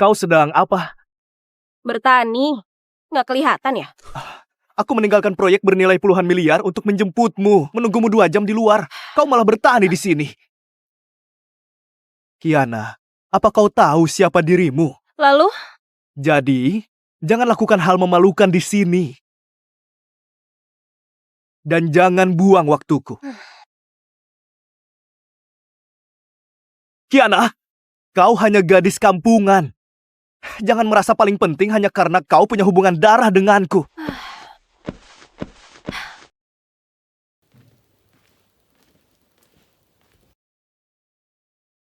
Kau sedang apa? Bertani. Nggak kelihatan ya? Aku meninggalkan proyek bernilai puluhan miliar untuk menjemputmu, menunggumu 2 jam di luar. Kau malah bertani di sini. Kiana, apa kau tahu siapa dirimu? Lalu? Jadi, jangan lakukan hal memalukan di sini. Dan jangan buang waktuku. Kiana, kau hanya gadis kampungan. Jangan merasa paling penting hanya karena kau punya hubungan darah denganku.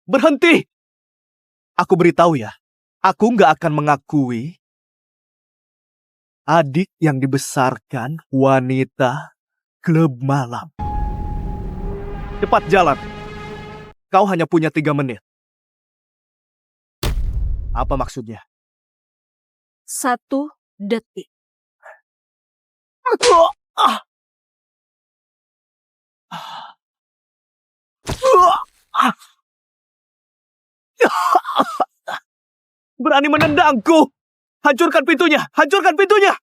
Berhenti! Aku beritahu ya, aku nggak akan mengakui adik yang dibesarkan wanita klub malam. Cepat jalan. Kau hanya punya 3 menit. Apa maksudnya? 1 detik. Berani menendangku. Hancurkan pintunya, hancurkan pintunya.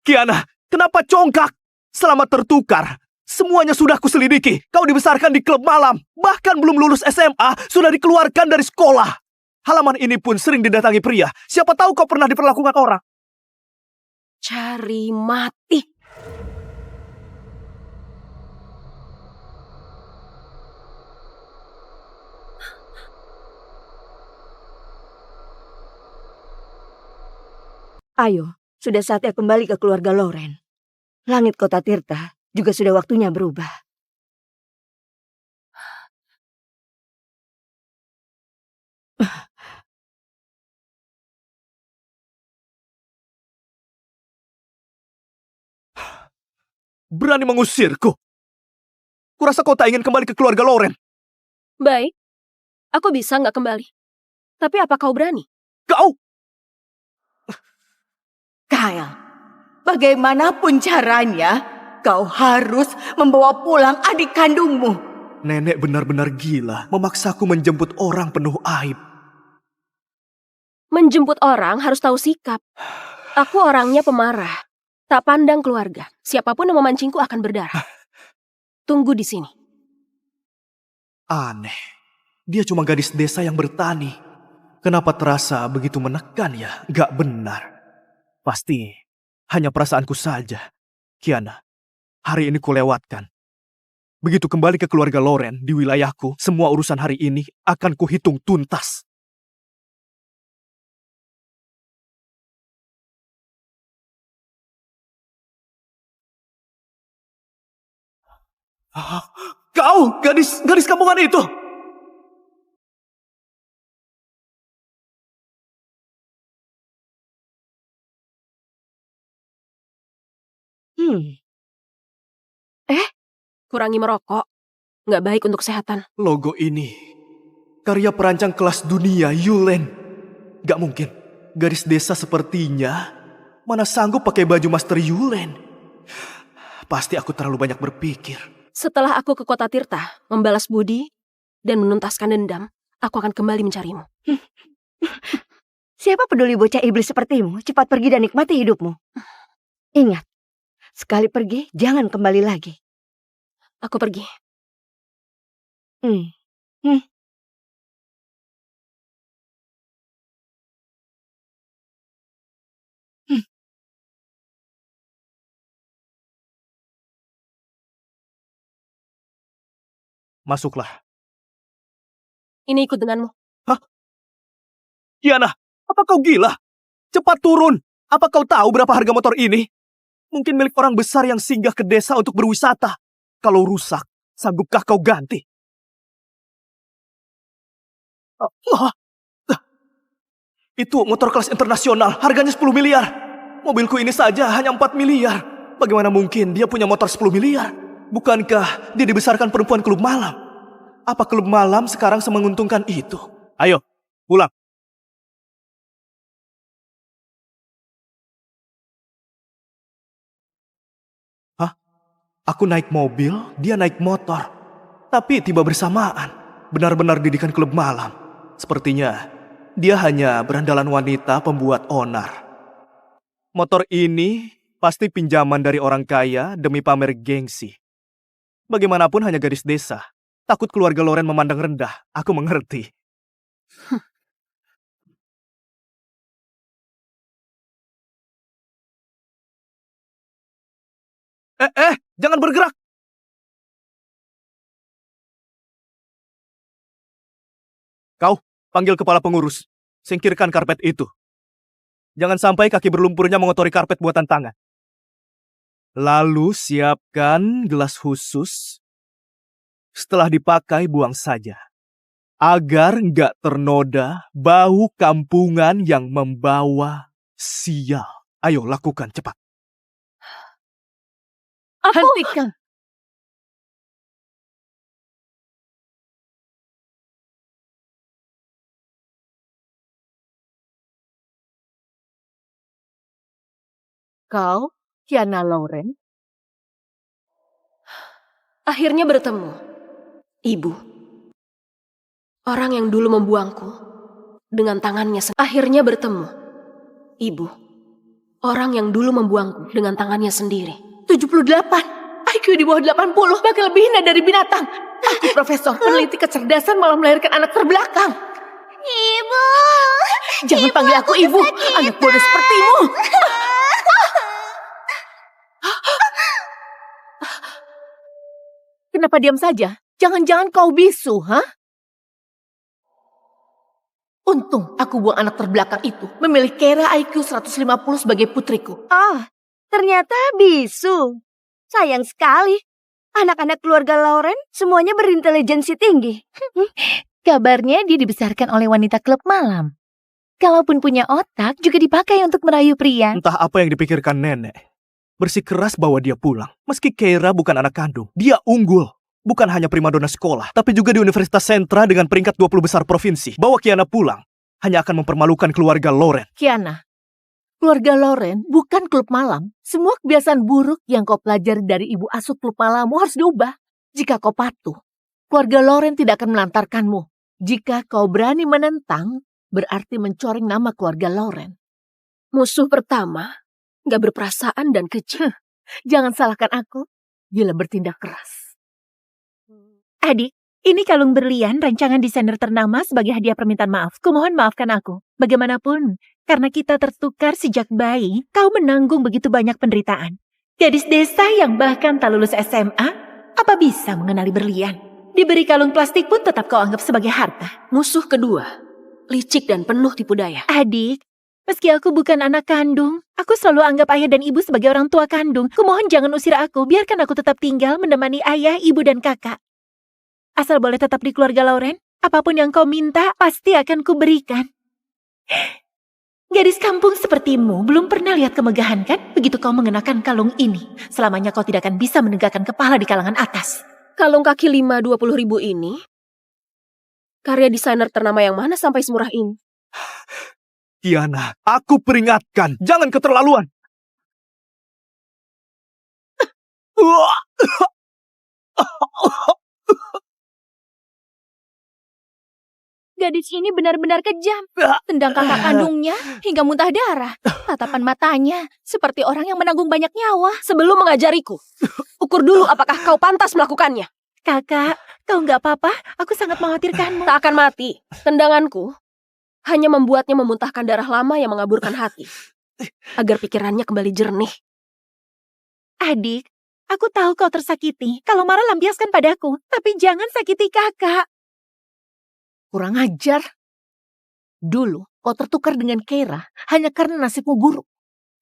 Kiana, kenapa congkak? Selamat tertukar. Semuanya sudah kuselidiki. Kau dibesarkan di klub malam. Bahkan belum lulus SMA, sudah dikeluarkan dari sekolah. Halaman ini pun sering didatangi pria. Siapa tahu kau pernah diperlakukan orang. Cari mati. Ayo, sudah saatnya kembali ke keluarga Loren. Langit Kota Tirta juga sudah waktunya berubah. Berani mengusirku. Kurasa kau tak ingin kembali ke keluarga Loren. Baik, aku bisa nggak kembali. Tapi apa kau berani? Kau! Kyle, bagaimanapun caranya, kau harus membawa pulang adik kandungmu. Nenek benar-benar gila memaksaku menjemput orang penuh aib. Menjemput orang harus tahu sikap. Aku orangnya pemarah. Tak pandang keluarga. Siapapun yang memancingku akan berdarah. Tunggu di sini. Aneh. Dia cuma gadis desa yang bertani. Kenapa terasa begitu menekan ya? Gak benar. Pasti hanya perasaanku saja. Kiana, hari ini kulewatkan. Begitu kembali ke keluarga Loren di wilayahku, semua urusan hari ini akan kuhitung tuntas. Kau, gadis kampungan itu! Kurangi merokok. Nggak baik untuk kesehatan. Logo ini, karya perancang kelas dunia Yulen. Gak mungkin, gadis desa sepertinya mana sanggup pakai baju Master Yulen. Pasti aku terlalu banyak berpikir. Setelah aku ke kota Tirta, membalas budi, dan menuntaskan dendam, aku akan kembali mencarimu. Siapa peduli bocah iblis sepertimu? Cepat pergi dan nikmati hidupmu. Ingat, sekali pergi, jangan kembali lagi. Aku pergi. Masuklah. Ini ikut denganmu. Hah? Kiana, apa kau gila? Cepat turun. Apa kau tahu berapa harga motor ini? Mungkin milik orang besar yang singgah ke desa untuk berwisata. Kalau rusak, sanggupkah kau ganti? Itu motor kelas internasional, harganya 10 miliar. Mobilku ini saja hanya 4 miliar. Bagaimana mungkin dia punya motor 10 miliar? Bukankah dia dibesarkan perempuan klub malam? Apa klub malam sekarang semenguntungkan itu? Ayo, pulang. Hah? Aku naik mobil, dia naik motor. Tapi tiba bersamaan. Benar-benar didikan klub malam. Sepertinya Dia hanya berandalan wanita pembuat onar. Motor ini pasti pinjaman dari orang kaya demi pamer gengsi. Bagaimanapun hanya gadis desa. Takut keluarga Loren memandang rendah. Aku mengerti. Jangan bergerak. Kau, panggil kepala pengurus. Singkirkan karpet itu. Jangan sampai kaki berlumpurnya mengotori karpet buatan tangan. Lalu siapkan gelas khusus. Setelah dipakai, buang saja. Agar nggak ternoda bau kampungan yang membawa sial. Ayo, lakukan cepat. Hentikan. Kau, Kiana Loren, Akhirnya bertemu. Ibu. Orang yang dulu membuangku dengan tangannya sendiri. Akhirnya bertemu. Ibu. Orang yang dulu membuangku dengan tangannya sendiri. 78. IQ di bawah 80, bahkan lebih hina dari binatang. Aku profesor peneliti kecerdasan malah melahirkan anak terbelakang. Ibu. Jangan panggil aku ibu, anak bodoh sepertimu. Kenapa diam saja? Jangan-jangan kau bisu, ha? Untung aku buang anak terbelakang itu, memilih Kera IQ 150 sebagai putriku. Oh, ternyata bisu. Sayang sekali. Anak-anak keluarga Loren semuanya berintelijensi tinggi. Kabarnya dia dibesarkan oleh wanita klub malam. Kalaupun punya otak, juga dipakai untuk merayu pria. Entah apa yang dipikirkan nenek. Bersikeras bawa dia pulang. Meski Keira bukan anak kandung, dia unggul. Bukan hanya primadona sekolah, tapi juga di Universitas Sentra dengan peringkat 20 besar provinsi. Bawa Kiana pulang hanya akan mempermalukan keluarga Loren. Kiana, keluarga Loren bukan klub malam. Semua kebiasaan buruk yang kau pelajari dari ibu asuh klub malammu harus diubah. Jika kau patuh, keluarga Loren tidak akan melantarkanmu. Jika kau berani menentang, berarti mencoreng nama keluarga Loren. Musuh pertama gak berperasaan dan keji. Jangan salahkan aku bila bertindak keras. Adik, ini kalung berlian rancangan desainer ternama sebagai hadiah permintaan maaf. Kumohon maafkan aku. Bagaimanapun, karena kita tertukar sejak bayi, kau menanggung begitu banyak penderitaan. Gadis desa yang bahkan tak lulus SMA, apa bisa mengenali berlian? Diberi kalung plastik pun tetap kau anggap sebagai harta. Musuh kedua, licik dan penuh tipu daya. Adik, meski aku bukan anak kandung, aku selalu anggap ayah dan ibu sebagai orang tua kandung. Kumohon jangan usir aku, biarkan aku tetap tinggal menemani ayah, ibu, dan kakak. Asal boleh tetap di keluarga Loren, apapun yang kau minta pasti akan kuberikan. Gadis kampung sepertimu belum pernah lihat kemegahan kan? Begitu kau mengenakan kalung ini, selamanya kau tidak akan bisa menegakkan kepala di kalangan atas. Kalung kaki 5 20.000 ini, karya desainer ternama yang mana sampai semurah ini? Kiana, aku peringatkan, jangan keterlaluan. Gadis ini benar-benar kejam. Tendang kakak kandungnya hingga muntah darah. Tatapan matanya seperti orang yang menanggung banyak nyawa. Sebelum mengajariku, ukur dulu apakah kau pantas melakukannya. Kakak, kau nggak apa-apa? Aku sangat mengkhawatirkanmu. Tak akan mati. Tendanganku hanya membuatnya memuntahkan darah lama yang mengaburkan hati. Agar pikirannya kembali jernih. Adik, aku tahu kau tersakiti. Kalau marah lampiaskan padaku. Tapi jangan sakiti kakak. Kurang ajar. Dulu kau tertukar dengan Kera hanya karena nasibmu buruk.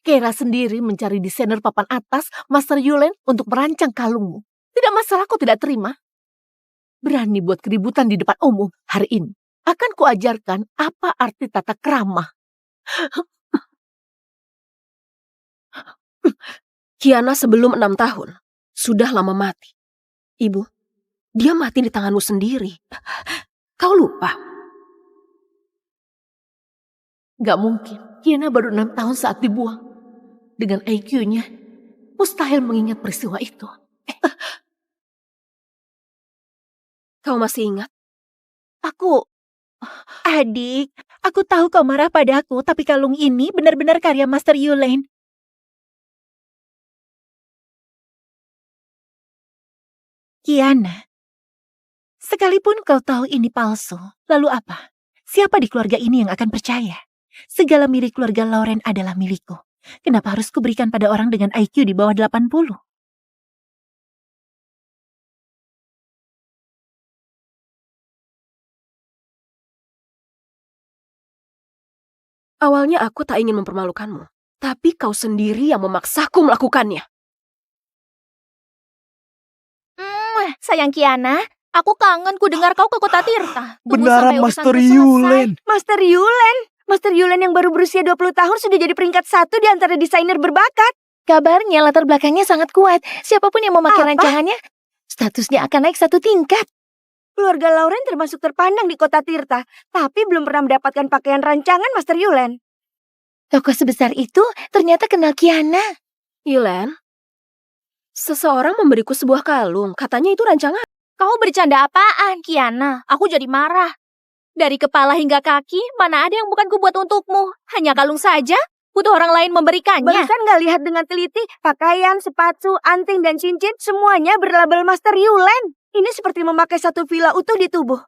Kera sendiri mencari desainer papan atas Master Yulen untuk merancang kalungmu. Tidak masalah kau tidak terima. Berani buat keributan di depan umum hari ini. Akan kuajarkan apa arti tata krama. Kiana sebelum 6 tahun sudah lama mati. Ibu, dia mati di tanganmu sendiri. Kau lupa? Gak mungkin. Kiana baru 6 tahun saat dibuang. Dengan IQ-nya, mustahil mengingat peristiwa itu. Kau masih ingat? Aku Adik, aku tahu kau marah padaku, tapi kalung ini benar-benar karya Master Yulane. Kiana, sekalipun kau tahu ini palsu, lalu apa? Siapa di keluarga ini yang akan percaya? Segala milik keluarga Lauren adalah milikku. Kenapa harus kuberikan pada orang dengan IQ di bawah 80? Awalnya aku tak ingin mempermalukanmu, tapi kau sendiri yang memaksaku melakukannya. Sayang Kiana, aku kangen ku dengar kau ke kota Tirta. Tunggu Benaran sampai Master urusanku selesai. Yulen. Master Yulen. Master Yulen yang baru berusia 20 tahun sudah jadi peringkat 1 di antara desainer berbakat. Kabarnya latar belakangnya sangat kuat. Siapapun yang memakai Apa? rancangannya, statusnya akan naik 1 tingkat. Keluarga Lauren termasuk terpandang di kota Tirta, tapi belum pernah mendapatkan pakaian rancangan Master Yulen. Tokoh sebesar itu ternyata kenal Kiana. Yulen, seseorang memberiku sebuah kalung, katanya itu rancangan. Kau bercanda apaan, Kiana? Aku jadi marah. Dari kepala hingga kaki, mana ada yang bukan kubuat untukmu? Hanya kalung saja? Butuh orang lain memberikannya. Barusan nggak lihat dengan teliti, pakaian, sepatu, anting, dan cincin semuanya berlabel Master Yulen. Ini seperti memakai satu villa utuh di tubuh.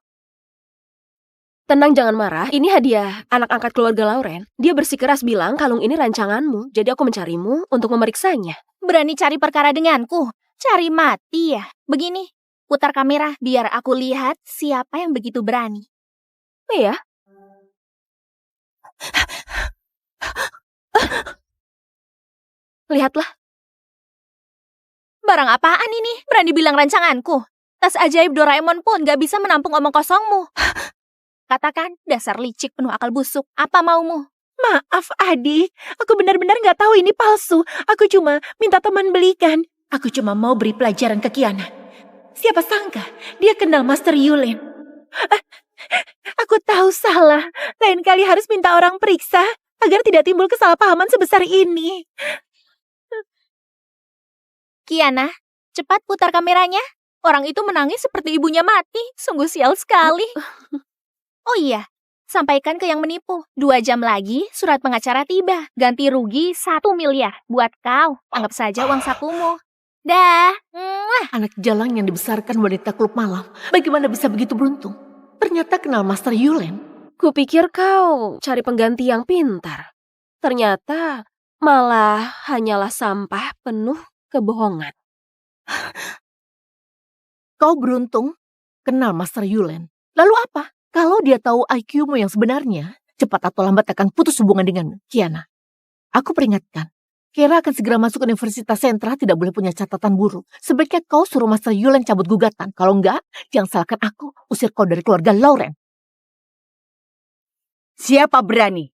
Tenang, jangan marah. Ini hadiah anak angkat keluarga Lauren. Dia bersikeras bilang kalung ini rancanganmu, jadi aku mencarimu untuk memeriksanya. Berani cari perkara denganku? Cari mati ya? Begini, putar kamera biar aku lihat siapa yang begitu berani. Iya. Lihatlah. Barang apaan ini? Berani bilang rancanganku? Tas ajaib Doraemon pun gak bisa menampung omong kosongmu. Katakan, dasar licik penuh akal busuk. Apa maumu? Maaf adik, aku benar-benar nggak tahu ini palsu. Aku cuma minta teman belikan. Aku cuma mau beri pelajaran ke Kiana. Siapa sangka dia kenal Master Yulen. Aku tahu salah. Lain kali harus minta orang periksa agar tidak timbul kesalahpahaman sebesar ini. Kiana, cepat putar kameranya. Orang itu menangis seperti ibunya mati. Sungguh sial sekali. Oh iya, sampaikan ke yang menipu. 2 jam lagi surat pengacara tiba. Ganti rugi 1 miliar buat kau. Anggap saja uang sakumu. Dah. Anak jalang yang dibesarkan wanita klub malam. Bagaimana bisa begitu beruntung? Ternyata kenal Master Yulen. Kupikir kau cari pengganti yang pintar. Ternyata malah hanyalah sampah penuh kebohongan. Kau beruntung kenal Master Yulen. Lalu apa? Kalau dia tahu IQ-mu yang sebenarnya, cepat atau lambat akan putus hubungan dengan Kiana. Aku peringatkan, Kira akan segera masuk Universitas Sentra, tidak boleh punya catatan buruk. Sebaiknya kau suruh Master Yulen cabut gugatan. Kalau enggak, jangan salahkan aku, usir kau dari keluarga Lauren. Siapa berani?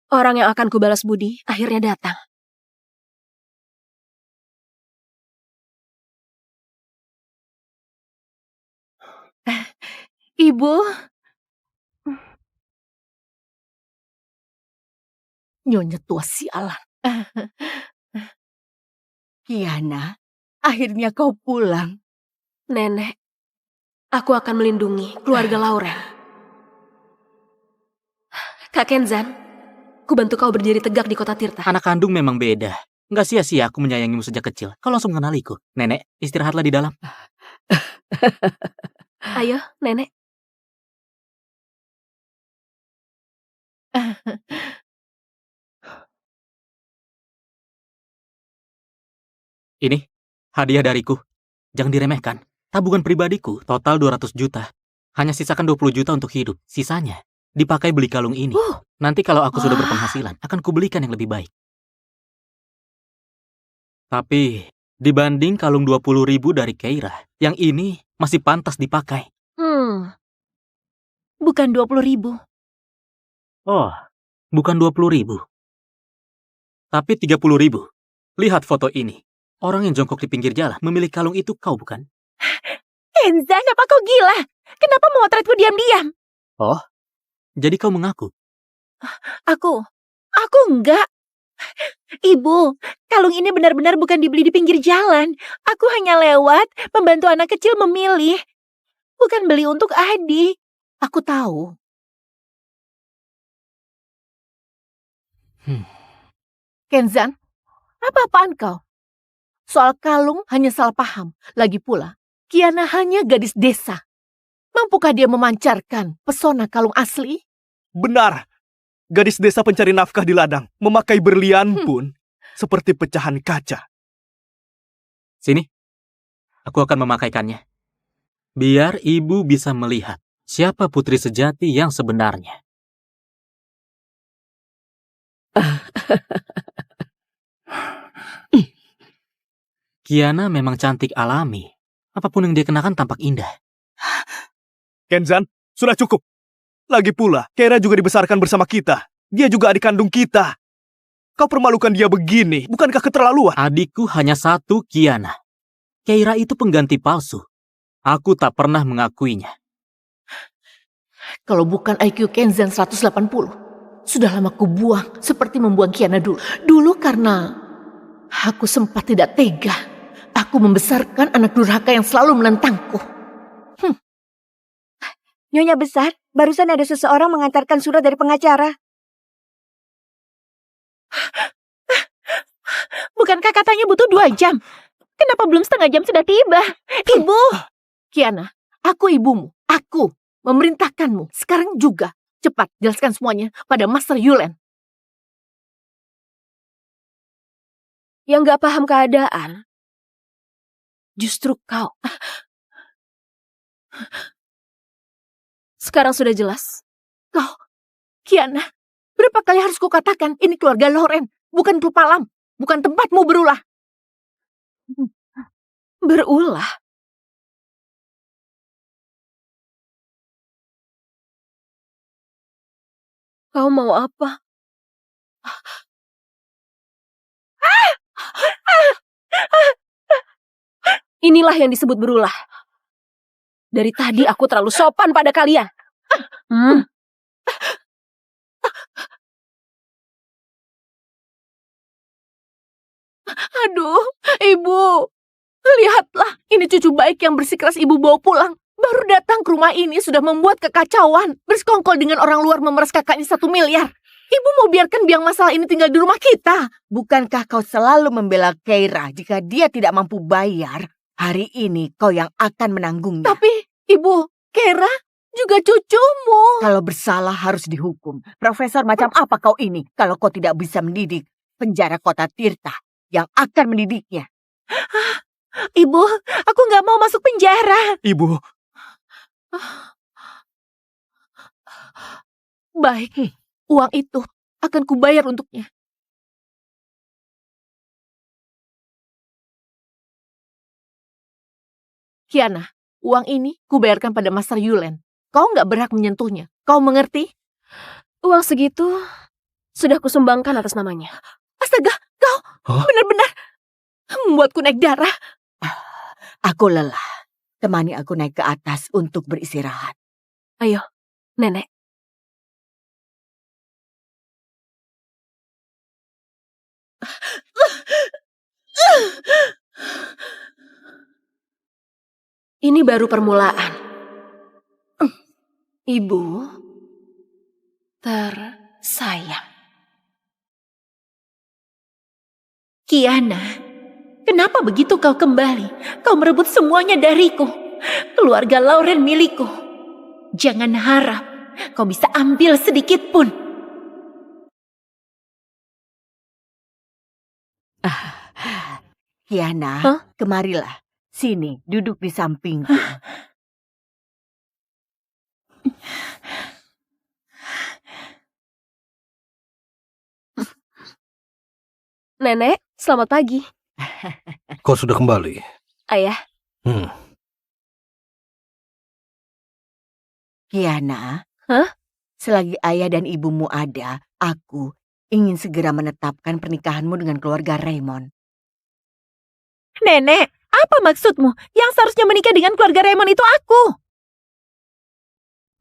Orang yang akan kubalas budi akhirnya datang. Ibu. Nyonya tua sialan. Kiana, akhirnya kau pulang. Nenek, aku akan melindungi keluarga Lauren. Kak Kenzan, ku bantu kau berdiri tegak di kota Tirta. Anak kandung memang beda. Nggak sia-sia aku menyayangimu sejak kecil. Kau langsung mengenaliku. Nenek, istirahatlah di dalam. Ayo, Nenek. Ini, hadiah dariku. Jangan diremehkan. Tabungan pribadiku, total 200 juta. Hanya sisakan 20 juta untuk hidup. Sisanya, dipakai beli kalung ini. Nanti kalau aku sudah berpenghasilan, akan kubelikan yang lebih baik. Tapi, dibanding kalung 20.000 dari Keira, yang ini masih pantas dipakai. Bukan 20.000. Oh, bukan 20.000. Tapi 30.000. Lihat foto ini. Orang yang jongkok di pinggir jalan memilih kalung itu, kau bukan? Kenzan, apa kau gila? Kenapa memotretku diam-diam? Oh, jadi kau mengaku? Aku enggak. Ibu, kalung ini benar-benar bukan dibeli di pinggir jalan. Aku hanya lewat, membantu anak kecil memilih. Bukan beli untuk Adi. Aku tahu. Kenzan, apa-apaan kau? Soal kalung hanya salah paham. Lagi pula, Kiana hanya gadis desa. Mampukah dia memancarkan pesona kalung asli? Benar. Gadis desa pencari nafkah di ladang. Memakai berlian pun seperti pecahan kaca. Sini, aku akan memakaikannya. Biar ibu bisa melihat siapa putri sejati yang sebenarnya. Kiana memang cantik alami. Apapun yang dia kenakan tampak indah. Kenzan, sudah cukup. Lagi pula, Keira juga dibesarkan bersama kita. Dia juga adik kandung kita. Kau permalukan dia begini, bukankah keterlaluan? Adikku hanya satu, Kiana. Keira itu pengganti palsu. Aku tak pernah mengakuinya. Kalau bukan IQ Kenzan 180, sudah lama ku buang seperti membuang Kiana dulu. Dulu karena aku sempat tidak tega. Aku membesarkan anak durhaka yang selalu menentangku. Nyonya besar, barusan ada seseorang mengantarkan surat dari pengacara. Bukankah katanya butuh 2 jam? Kenapa belum setengah jam sudah tiba? Ibu! Kiana, aku ibumu. Aku memerintahkanmu. Sekarang juga. Cepat, jelaskan semuanya pada Master Yulen. Yang gak paham keadaan, justru kau. Sekarang sudah jelas. Kau, Kiana, berapa kali harus kukatakan ini keluarga Loren, bukan klub malam, bukan tempatmu berulah. Berulah? Kau mau apa? Inilah yang disebut berulah. Dari tadi aku terlalu sopan pada kalian. Aduh, ibu. Lihatlah, ini cucu baik yang bersikeras ibu bawa pulang. Baru datang ke rumah ini sudah membuat kekacauan. Bersekongkol dengan orang luar memeras kakaknya 1 miliar. Ibu mau biarkan biang masalah ini tinggal di rumah kita. Bukankah kau selalu membela Keira jika dia tidak mampu bayar? Hari ini kau yang akan menanggungnya. Tapi, ibu, Keira juga cucumu. Kalau bersalah harus dihukum. Profesor macam apa kau ini kalau kau tidak bisa mendidik? Penjara kota Tirta yang akan mendidiknya. Ibu, aku nggak mau masuk penjara. Ibu, Baik, uang itu akan kubayar untuknya. Kiana, uang ini kubayarkan pada Master Yulen. Kau nggak berhak menyentuhnya. Kau mengerti? Uang segitu sudah kusumbangkan atas namanya. Astaga, kau benar-benar membuatku naik darah. Aku lelah. Temani aku naik ke atas untuk beristirahat. Ayo, Nenek. Ini baru permulaan. Ibu tersayang. Kiana, kenapa begitu kau kembali? Kau merebut semuanya dariku. Keluarga Lauren milikku. Jangan harap kau bisa ambil sedikit pun. Kiana, kemarilah. Sini, duduk di sampingku. Nenek, selamat pagi. Kau sudah kembali? Ayah. Kiana, Hah? selagi ayah dan ibumu ada, aku ingin segera menetapkan pernikahanmu dengan keluarga Raymond. Nenek, apa maksudmu? Yang seharusnya menikah dengan keluarga Raymond itu aku.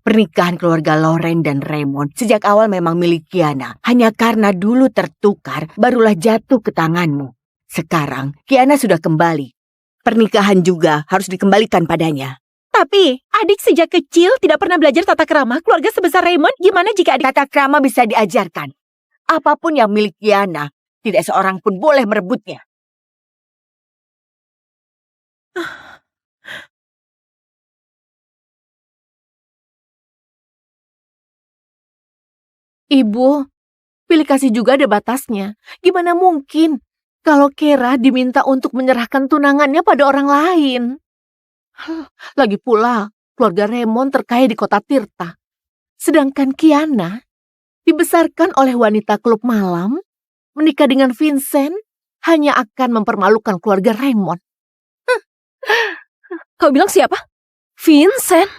Pernikahan keluarga Loren dan Raymond sejak awal memang milik Kiana. Hanya karena dulu tertukar, barulah jatuh ke tanganmu. Sekarang, Kiana sudah kembali. Pernikahan juga harus dikembalikan padanya. Tapi adik sejak kecil tidak pernah belajar tata krama. Keluarga sebesar Raymond, gimana jika adik... Tata krama bisa diajarkan. Apapun yang milik Kiana, tidak seorang pun boleh merebutnya. Ibu, pilih kasih juga ada batasnya. Gimana mungkin kalau Kera diminta untuk menyerahkan tunangannya pada orang lain? Lagi pula, keluarga Raymond terkaya di kota Tirta. Sedangkan Kiana dibesarkan oleh wanita klub malam, menikah dengan Vincent, hanya akan mempermalukan keluarga Raymond. Kau bilang siapa? Vincent?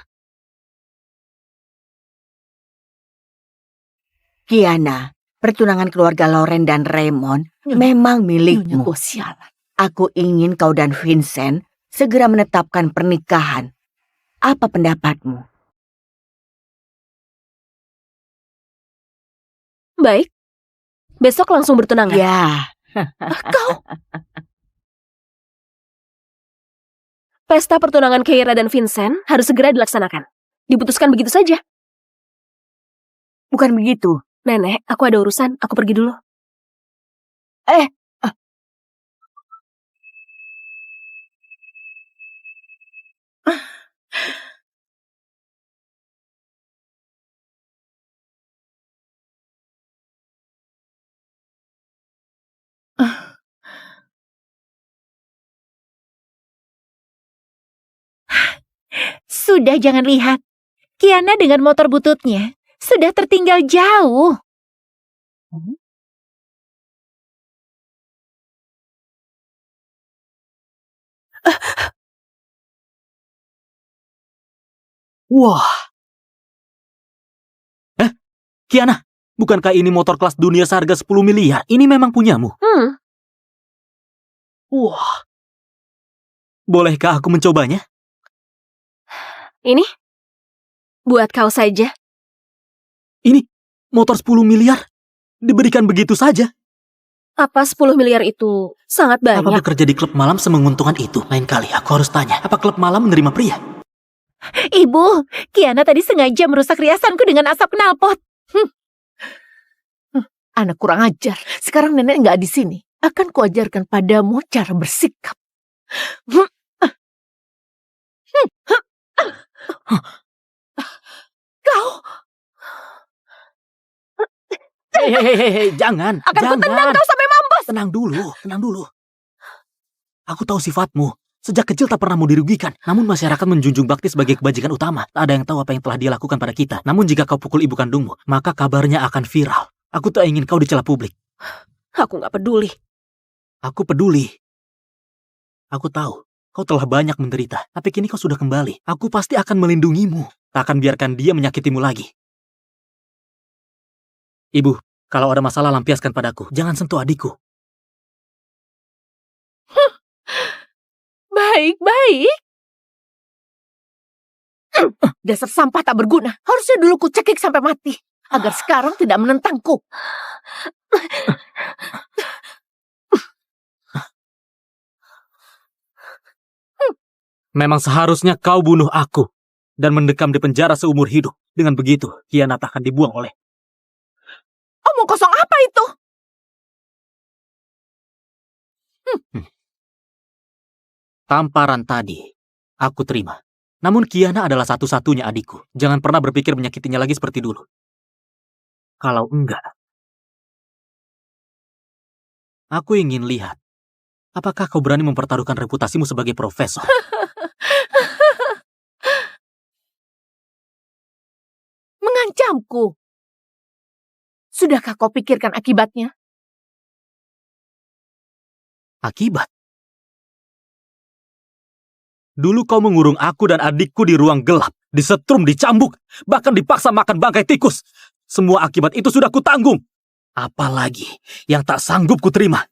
Kiana, pertunangan keluarga Loren dan Raymond memang milikmu. Nyonya sialan. Aku ingin kau dan Vincent segera menetapkan pernikahan. Apa pendapatmu? Baik. Besok langsung bertunangan. Ya, Kau? Pesta pertunangan Keira dan Vincent harus segera dilaksanakan. Diputuskan begitu saja. bukan begitu. Nenek, aku ada urusan. Aku pergi dulu. Sudah, jangan lihat. Kiana dengan motor bututnya sudah tertinggal jauh. Wah, Kiana, bukankah ini motor kelas dunia seharga 10 miliar? Ini memang punyamu. wah. Bolehkah aku mencobanya? Ini? Buat kau saja. Ini motor 10 miliar diberikan begitu saja. Apa 10 miliar itu sangat Apa banyak? bekerja di klub malam semenguntungkan itu? Lain kali aku harus tanya, apa klub malam menerima pria? Ibu, Kiana tadi sengaja merusak riasanku dengan asap knalpot. Anak kurang ajar. Sekarang nenek nggak di sini. Akan kuajarkan padamu cara bersikap. Kau Hei, jangan, akan jangan. kutendang kau sampai mampus. Tenang dulu. Aku tahu sifatmu. Sejak kecil tak pernah mau dirugikan. Namun masyarakat menjunjung bakti sebagai kebajikan utama. Tak ada yang tahu apa yang telah dia lakukan pada kita. Namun jika kau pukul ibu kandungmu, maka kabarnya akan viral. Aku tak ingin kau dicela publik. Aku gak peduli. Aku peduli. Aku tahu, kau telah banyak menderita. Tapi kini kau sudah kembali. Aku pasti akan melindungimu. Tak akan biarkan dia menyakitimu lagi. Ibu, kalau ada masalah lampiaskan padaku. Jangan sentuh adikku. Baik. Dasar sampah tak berguna. Harusnya dulu ku cekik sampai mati. Agar sekarang tidak menentangku. Memang seharusnya kau bunuh aku. Dan mendekam di penjara seumur hidup. Dengan begitu, khianat akan dibuang oleh... Omong kosong apa itu? Tamparan tadi, aku terima. Namun Kiana adalah satu-satunya adikku. Jangan pernah berpikir menyakitinya lagi seperti dulu. Kalau enggak, aku ingin lihat. Apakah kau berani mempertaruhkan reputasimu sebagai profesor? Mengancamku. Sudahkah kau pikirkan akibatnya? Akibat? Dulu kau mengurung aku dan adikku di ruang gelap, disetrum, dicambuk, bahkan dipaksa makan bangkai tikus. Semua akibat itu sudah kutanggung. Apalagi yang tak sanggup kuterima.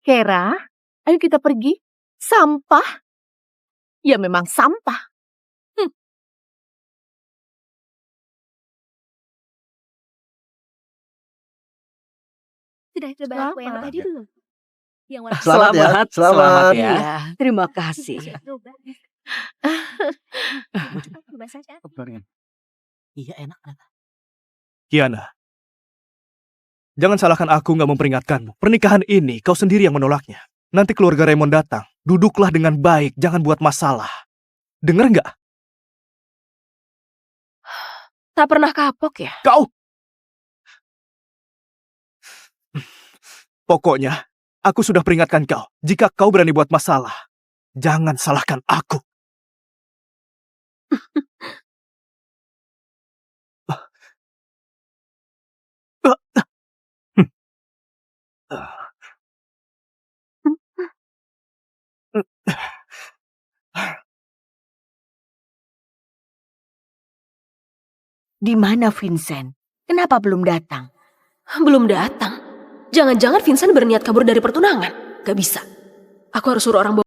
Kera, ayo kita pergi. Sampah. Ya memang sampah. Sudah coba aku yang tadi belum? Yang warna Selamat ya, selamat. ya. Iya, terima kasih. coba. Coba saja. Iya enak ternyata. Kiana, jangan salahkan aku nggak memperingatkanmu. Pernikahan ini kau sendiri yang menolaknya. Nanti keluarga Raymond datang. Duduklah dengan baik, jangan buat masalah. Dengar nggak? Tak pernah kapok ya? Kau! Pokoknya, aku sudah peringatkan kau. Jika kau berani buat masalah, jangan salahkan aku. Di mana Vincent? Kenapa belum datang? Belum datang. Jangan-jangan Vincent berniat kabur dari pertunangan. Gak bisa. Aku harus suruh orang bawa.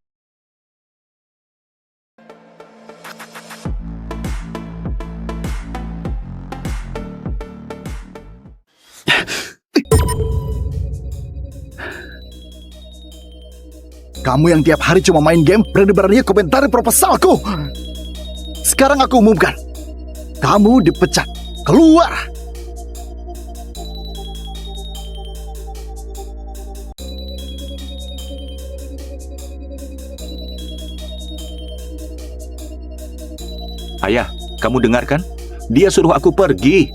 Kamu yang tiap hari cuma main game, berani-beraninya komentari proposalku. Sekarang aku umumkan, kamu dipecat. Keluar! Ayah, kamu dengar kan? Dia suruh aku pergi.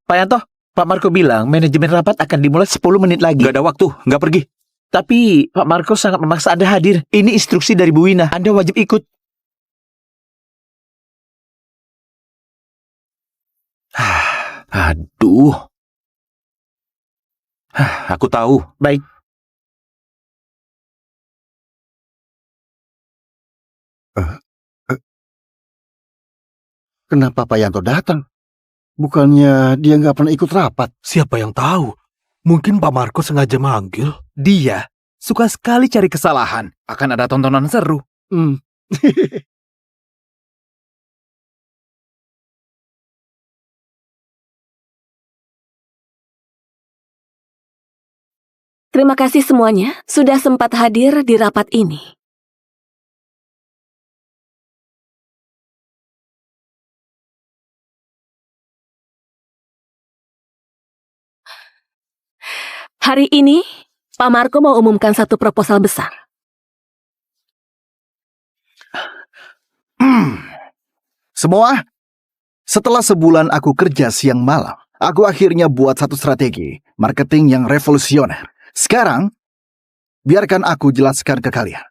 Pak Yanto, Pak Marco bilang manajemen rapat akan dimulai 10 menit lagi. Gak ada waktu, gak pergi. Tapi Pak Marco sangat memaksa Anda hadir. Ini instruksi dari Bu Wina. Anda wajib ikut. Aduh. Aku tahu. Baik. Kenapa Pak Yanto datang? Bukannya dia nggak pernah ikut rapat? Siapa yang tahu? Mungkin Pak Marco sengaja manggil. Dia suka sekali cari kesalahan. Akan ada tontonan seru. Terima kasih semuanya sudah sempat hadir di rapat ini. Hari ini, Pak Marco mau umumkan satu proposal besar. Semua, setelah sebulan aku kerja siang malam, aku akhirnya buat satu strategi marketing yang revolusioner. Sekarang, biarkan aku jelaskan ke kalian.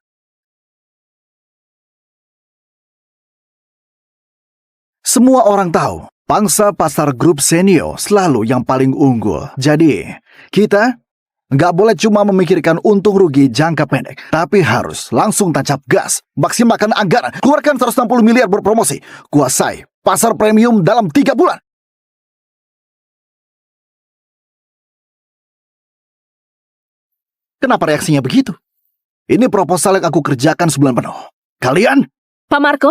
Semua orang tahu, pangsa pasar grup Senio selalu yang paling unggul. Jadi, kita nggak boleh cuma memikirkan untung rugi jangka pendek, tapi harus langsung tancap gas, maksimalkan anggaran, keluarkan 160 miliar berpromosi, kuasai pasar premium dalam 3 bulan. Kenapa reaksinya begitu? Ini proposal yang aku kerjakan sebulan penuh. Kalian? Pak Marco?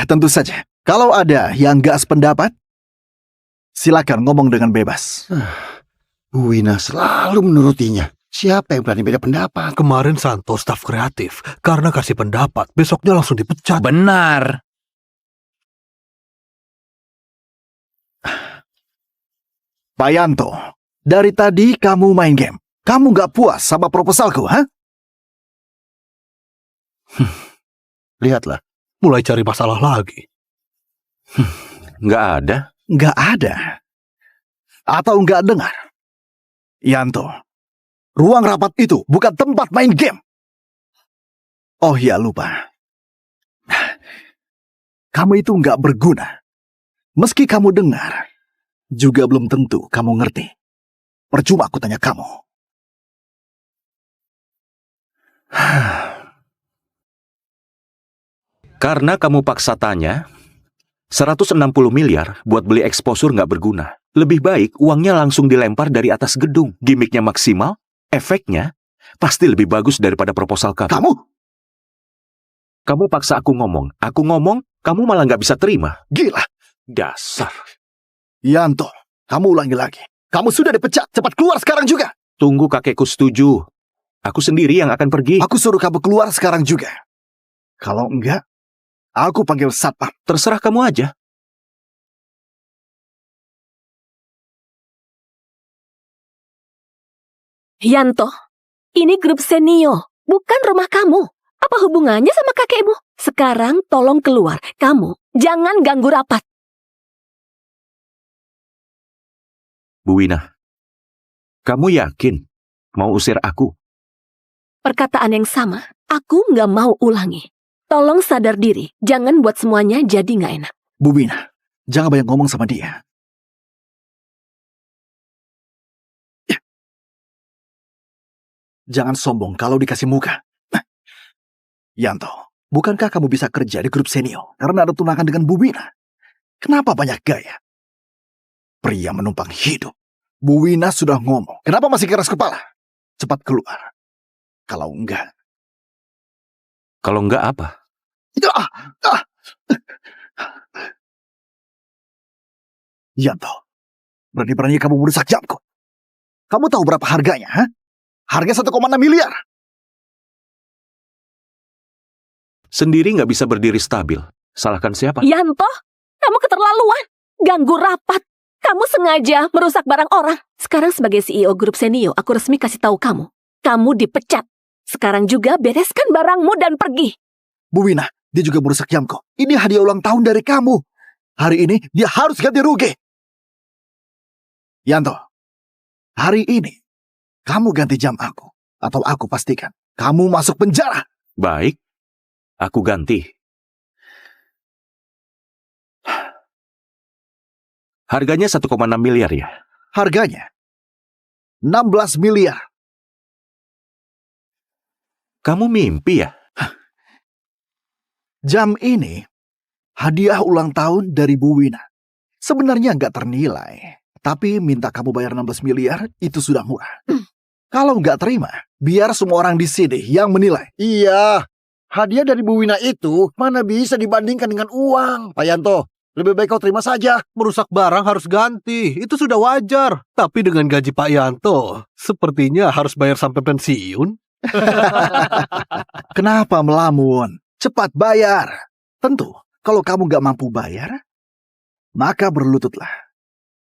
Tentu saja. Kalau ada yang nggak sependapat, silakan ngomong dengan bebas. Bu Wina selalu menurutinya. Siapa yang berani beda pendapat? Kemarin Santo staf kreatif. Karena kasih pendapat, besoknya langsung dipecat. Benar. Pak Yanto, dari tadi kamu main game. Kamu nggak puas sama proposalku, ha? Lihatlah. Mulai cari masalah lagi. Nggak ada. Nggak ada. Atau nggak dengar? Yanto, ruang rapat itu bukan tempat main game. Oh ya, lupa. Kamu itu nggak berguna. Meski kamu dengar, juga belum tentu kamu ngerti. Percuma aku tanya kamu. Karena kamu paksa tanya, 160 miliar buat beli eksposur nggak berguna. Lebih baik uangnya langsung dilempar dari atas gedung. Gimiknya maksimal, efeknya pasti lebih bagus daripada proposal kamu. Kamu paksa aku ngomong. Aku ngomong, kamu malah nggak bisa terima. Gila. Dasar. Yanto, kamu ulangi lagi. Kamu sudah dipecat. Cepat keluar sekarang juga. Tunggu kakekku setuju. Aku sendiri yang akan pergi. Aku suruh kamu keluar sekarang juga. Kalau enggak, aku panggil satpam. Terserah kamu aja. Yanto, ini grup Senio, bukan rumah kamu. Apa hubungannya sama kakekmu? Sekarang tolong keluar. Kamu jangan ganggu rapat. Bu Wina, kamu yakin mau usir aku? Perkataan yang sama, aku nggak mau ulangi. Tolong sadar diri, jangan buat semuanya jadi nggak enak. Bu Wina, jangan banyak ngomong sama dia. Jangan sombong kalau dikasih muka. Yanto, bukankah kamu bisa kerja di grup Senio karena ada tunangan dengan Bu Wina? Kenapa banyak gaya? Pria menumpang hidup. Bu Wina sudah ngomong. Kenapa masih keras kepala? Cepat keluar. Kalau enggak. Kalau enggak apa? Yanto, berani-berani kamu merusak jamku. Kamu tahu berapa harganya, ha? Harga 1,6 miliar. Sendiri nggak bisa berdiri stabil. Salahkan siapa? Yanto, kamu keterlaluan. Ganggu rapat. Kamu sengaja merusak barang orang. Sekarang sebagai CEO grup Senio, aku resmi kasih tahu kamu. Kamu dipecat. Sekarang juga bereskan barangmu dan pergi. Bu Wina, dia juga merusak jamku. Ini hadiah ulang tahun dari kamu. Hari ini dia harus ganti rugi. Yanto, hari ini kamu ganti jam aku. Atau aku pastikan kamu masuk penjara. Baik, aku ganti. Harganya 1,6 miliar ya? Harganya 16 miliar. Kamu mimpi ya? Jam ini hadiah ulang tahun dari Bu Wina. Sebenarnya nggak ternilai. Tapi minta kamu bayar 16 miliar itu sudah murah. Kalau nggak terima, biar semua orang di sini yang menilai. Iya, hadiah dari Bu Wina itu mana bisa dibandingkan dengan uang. Pak Yanto, lebih baik kau terima saja. Merusak barang harus ganti. Itu sudah wajar. Tapi dengan gaji Pak Yanto, sepertinya harus bayar sampai pensiun. Kenapa melamun? Cepat bayar. Tentu, kalau kamu nggak mampu bayar, maka berlututlah.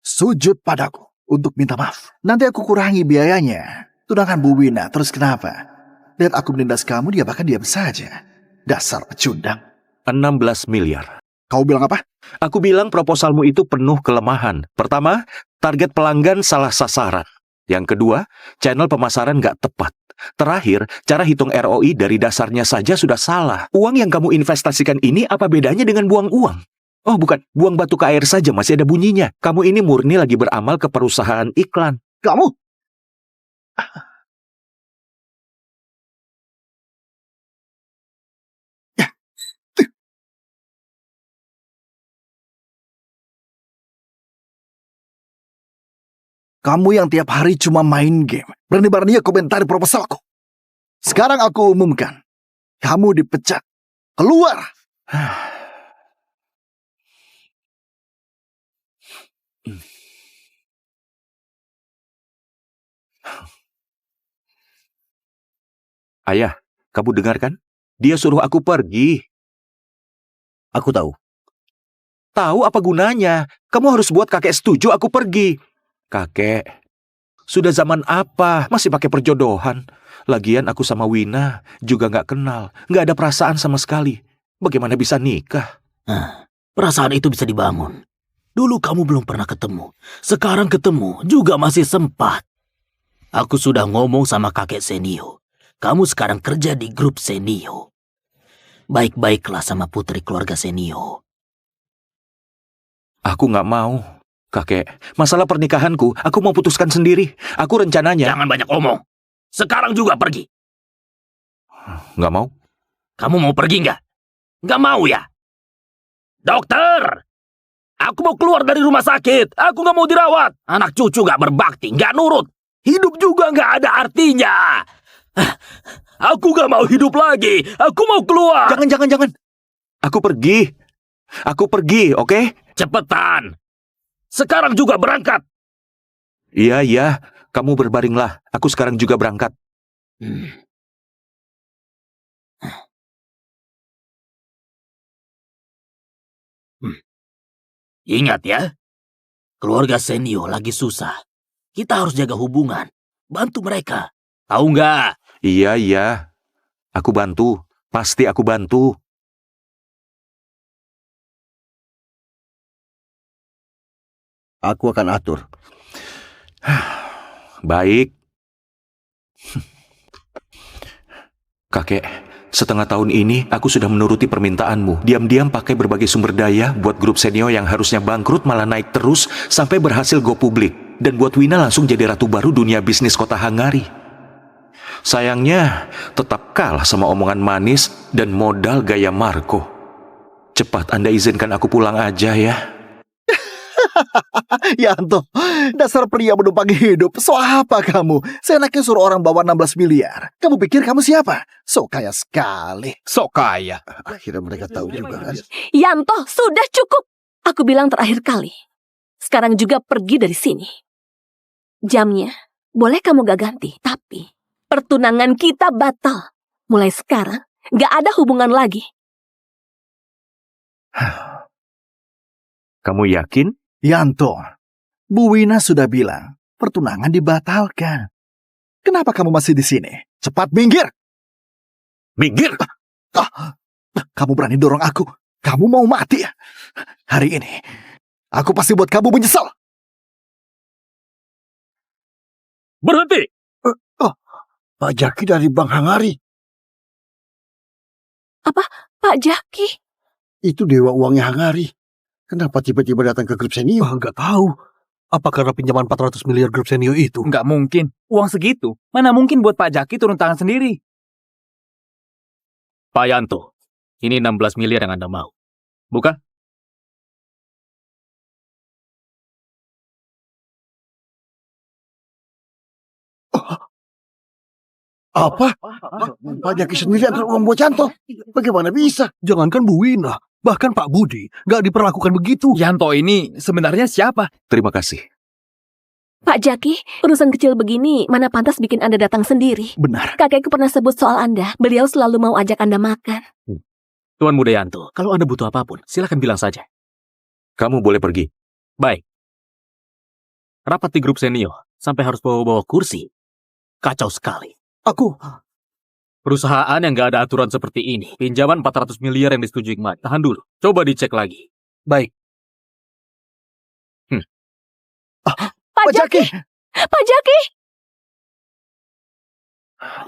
Sujud padaku untuk minta maaf. Nanti aku kurangi biayanya. Tunangan Bu Wina, terus kenapa? Lihat aku menindas kamu, dia bahkan diam saja. Dasar pecundang. 16 miliar. Kau bilang apa? Aku bilang proposalmu itu penuh kelemahan. Pertama, target pelanggan salah sasaran. Yang kedua, channel pemasaran nggak tepat. Terakhir, cara hitung ROI dari dasarnya saja sudah salah. Uang yang kamu investasikan ini apa bedanya dengan buang uang? Oh bukan, buang batu ke air saja masih ada bunyinya. Kamu ini murni lagi beramal ke perusahaan iklan. Kamu? Kamu yang tiap hari cuma main game. Berani-beraninya komentari proposalku. Sekarang aku umumkan. Kamu dipecat. Keluar! Ayah, kamu dengar kan? Dia suruh aku pergi. Aku tahu. Tahu apa gunanya? Kamu harus buat kakek setuju aku pergi. Kakek, sudah zaman apa masih pakai perjodohan? Lagian aku sama Wina juga nggak kenal, nggak ada perasaan sama sekali. Bagaimana bisa nikah? Perasaan itu bisa dibangun. Dulu kamu belum pernah ketemu. Sekarang ketemu juga masih sempat. Aku sudah ngomong sama kakek Senio. Kamu sekarang kerja di grup Senio. Baik-baiklah sama putri keluarga Senio. Aku nggak mau. Kakek, masalah pernikahanku, aku mau putuskan sendiri. Aku rencananya... Jangan banyak omong. Sekarang juga pergi. Nggak mau? Kamu mau pergi nggak? Nggak mau ya? Dokter! Aku mau keluar dari rumah sakit. Aku nggak mau dirawat. Anak cucu nggak berbakti, nggak nurut. Hidup juga nggak ada artinya. Aku nggak mau hidup lagi. Aku mau keluar. Jangan. Aku pergi, oke? Cepetan. Sekarang juga berangkat. Iya. Kamu berbaringlah. Aku sekarang juga berangkat. Ingat ya, keluarga Senio lagi susah. Kita harus jaga hubungan. Bantu mereka. Tahu nggak? Iya. Aku bantu. Pasti aku bantu. Aku akan atur. Baik. Kakek, setengah tahun ini aku sudah menuruti permintaanmu. Diam-diam pakai berbagai sumber daya buat grup Senio yang harusnya bangkrut malah naik terus sampai berhasil go publik. Dan buat Wina langsung jadi ratu baru dunia bisnis kota Hangari. Sayangnya, tetap kalah sama omongan manis dan modal gaya Marco. Cepat Anda izinkan aku pulang aja ya. Yanto, dasar pria menumpang hidup. So apa kamu? Seenaknya suruh orang bawa 16 miliar. Kamu pikir kamu siapa? So kaya sekali. Sok kaya. Akhirnya mereka tahu juga kan. Yanto, sudah cukup. Aku bilang terakhir kali. Sekarang juga pergi dari sini. Jamnya, boleh kamu gak ganti, tapi pertunangan kita batal. Mulai sekarang, gak ada hubungan lagi. Kamu yakin? Yanto, Bu Wina sudah bilang pertunangan dibatalkan. Kenapa kamu masih di sini? Cepat minggir! Minggir! Kamu berani dorong aku? Kamu mau mati ya? Hari ini, aku pasti buat kamu menyesal. Berhenti! Pak Jaki dari Bank Hangari. Apa? Pak Jaki? Itu dewa uangnya Hangari. Kenapa tiba-tiba datang ke grup Senio? Nggak tahu. Apa karena pinjaman 400 miliar grup Senio itu? Nggak mungkin. Uang segitu. Mana mungkin buat Pak Jaki turun tangan sendiri. Pak Yanto, ini 16 miliar yang Anda mau. Bukan? Apa? Pak Jaki sendiri antar uang buat Canto. Bagaimana bisa? Jangankan Bu Wina, bahkan Pak Budi nggak diperlakukan begitu. Yanto ini sebenarnya siapa? Terima kasih. Pak Jaki, urusan kecil begini mana pantas bikin Anda datang sendiri. Benar. Kakekku pernah sebut soal Anda. Beliau selalu mau ajak Anda makan. Tuan Muda Yanto, kalau Anda butuh apapun, silakan bilang saja. Kamu boleh pergi. Baik. Rapat di grup Senio, sampai harus bawa-bawa kursi. Kacau sekali. Aku Perusahaan yang nggak ada aturan seperti ini, pinjaman 400 miliar yang disetujui kemarin. Tahan dulu, coba dicek lagi. baik. Pak Jaki! Pak Jaki!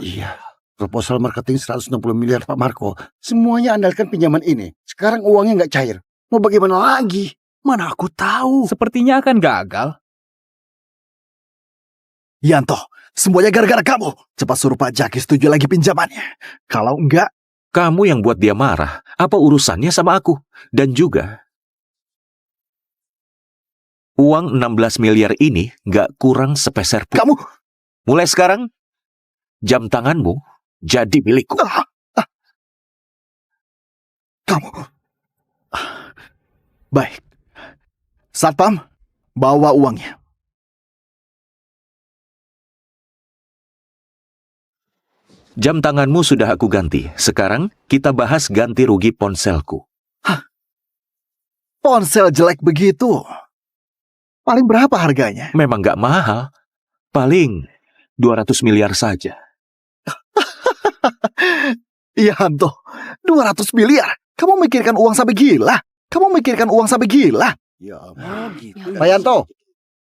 Iya. Proposal marketing 160 miliar Pak Marco. Semuanya andalkan pinjaman ini. Sekarang uangnya nggak cair. Mau bagaimana lagi? Mana aku tahu. Sepertinya akan gagal. Yanto, semuanya gara-gara kamu. Cepat suruh Pak Jaki setuju lagi pinjamannya. Kalau enggak, Kamu yang buat dia marah. Apa urusannya sama aku? Dan juga, uang 16 miliar ini nggak kurang sepeser pun. kamu... Mulai sekarang, jam tanganmu jadi milikku. Kamu... Baik. Satpam, bawa uangnya. Jam tanganmu sudah aku ganti. Sekarang kita bahas ganti rugi ponselku. Ponsel jelek begitu. Paling berapa harganya? Memang nggak mahal. Paling 200 miliar saja. Yanto, 200 miliar? Kamu mikirkan uang sampai gila? Kamu mikirkan uang sampai gila? Ya ampun. Pak Yanto,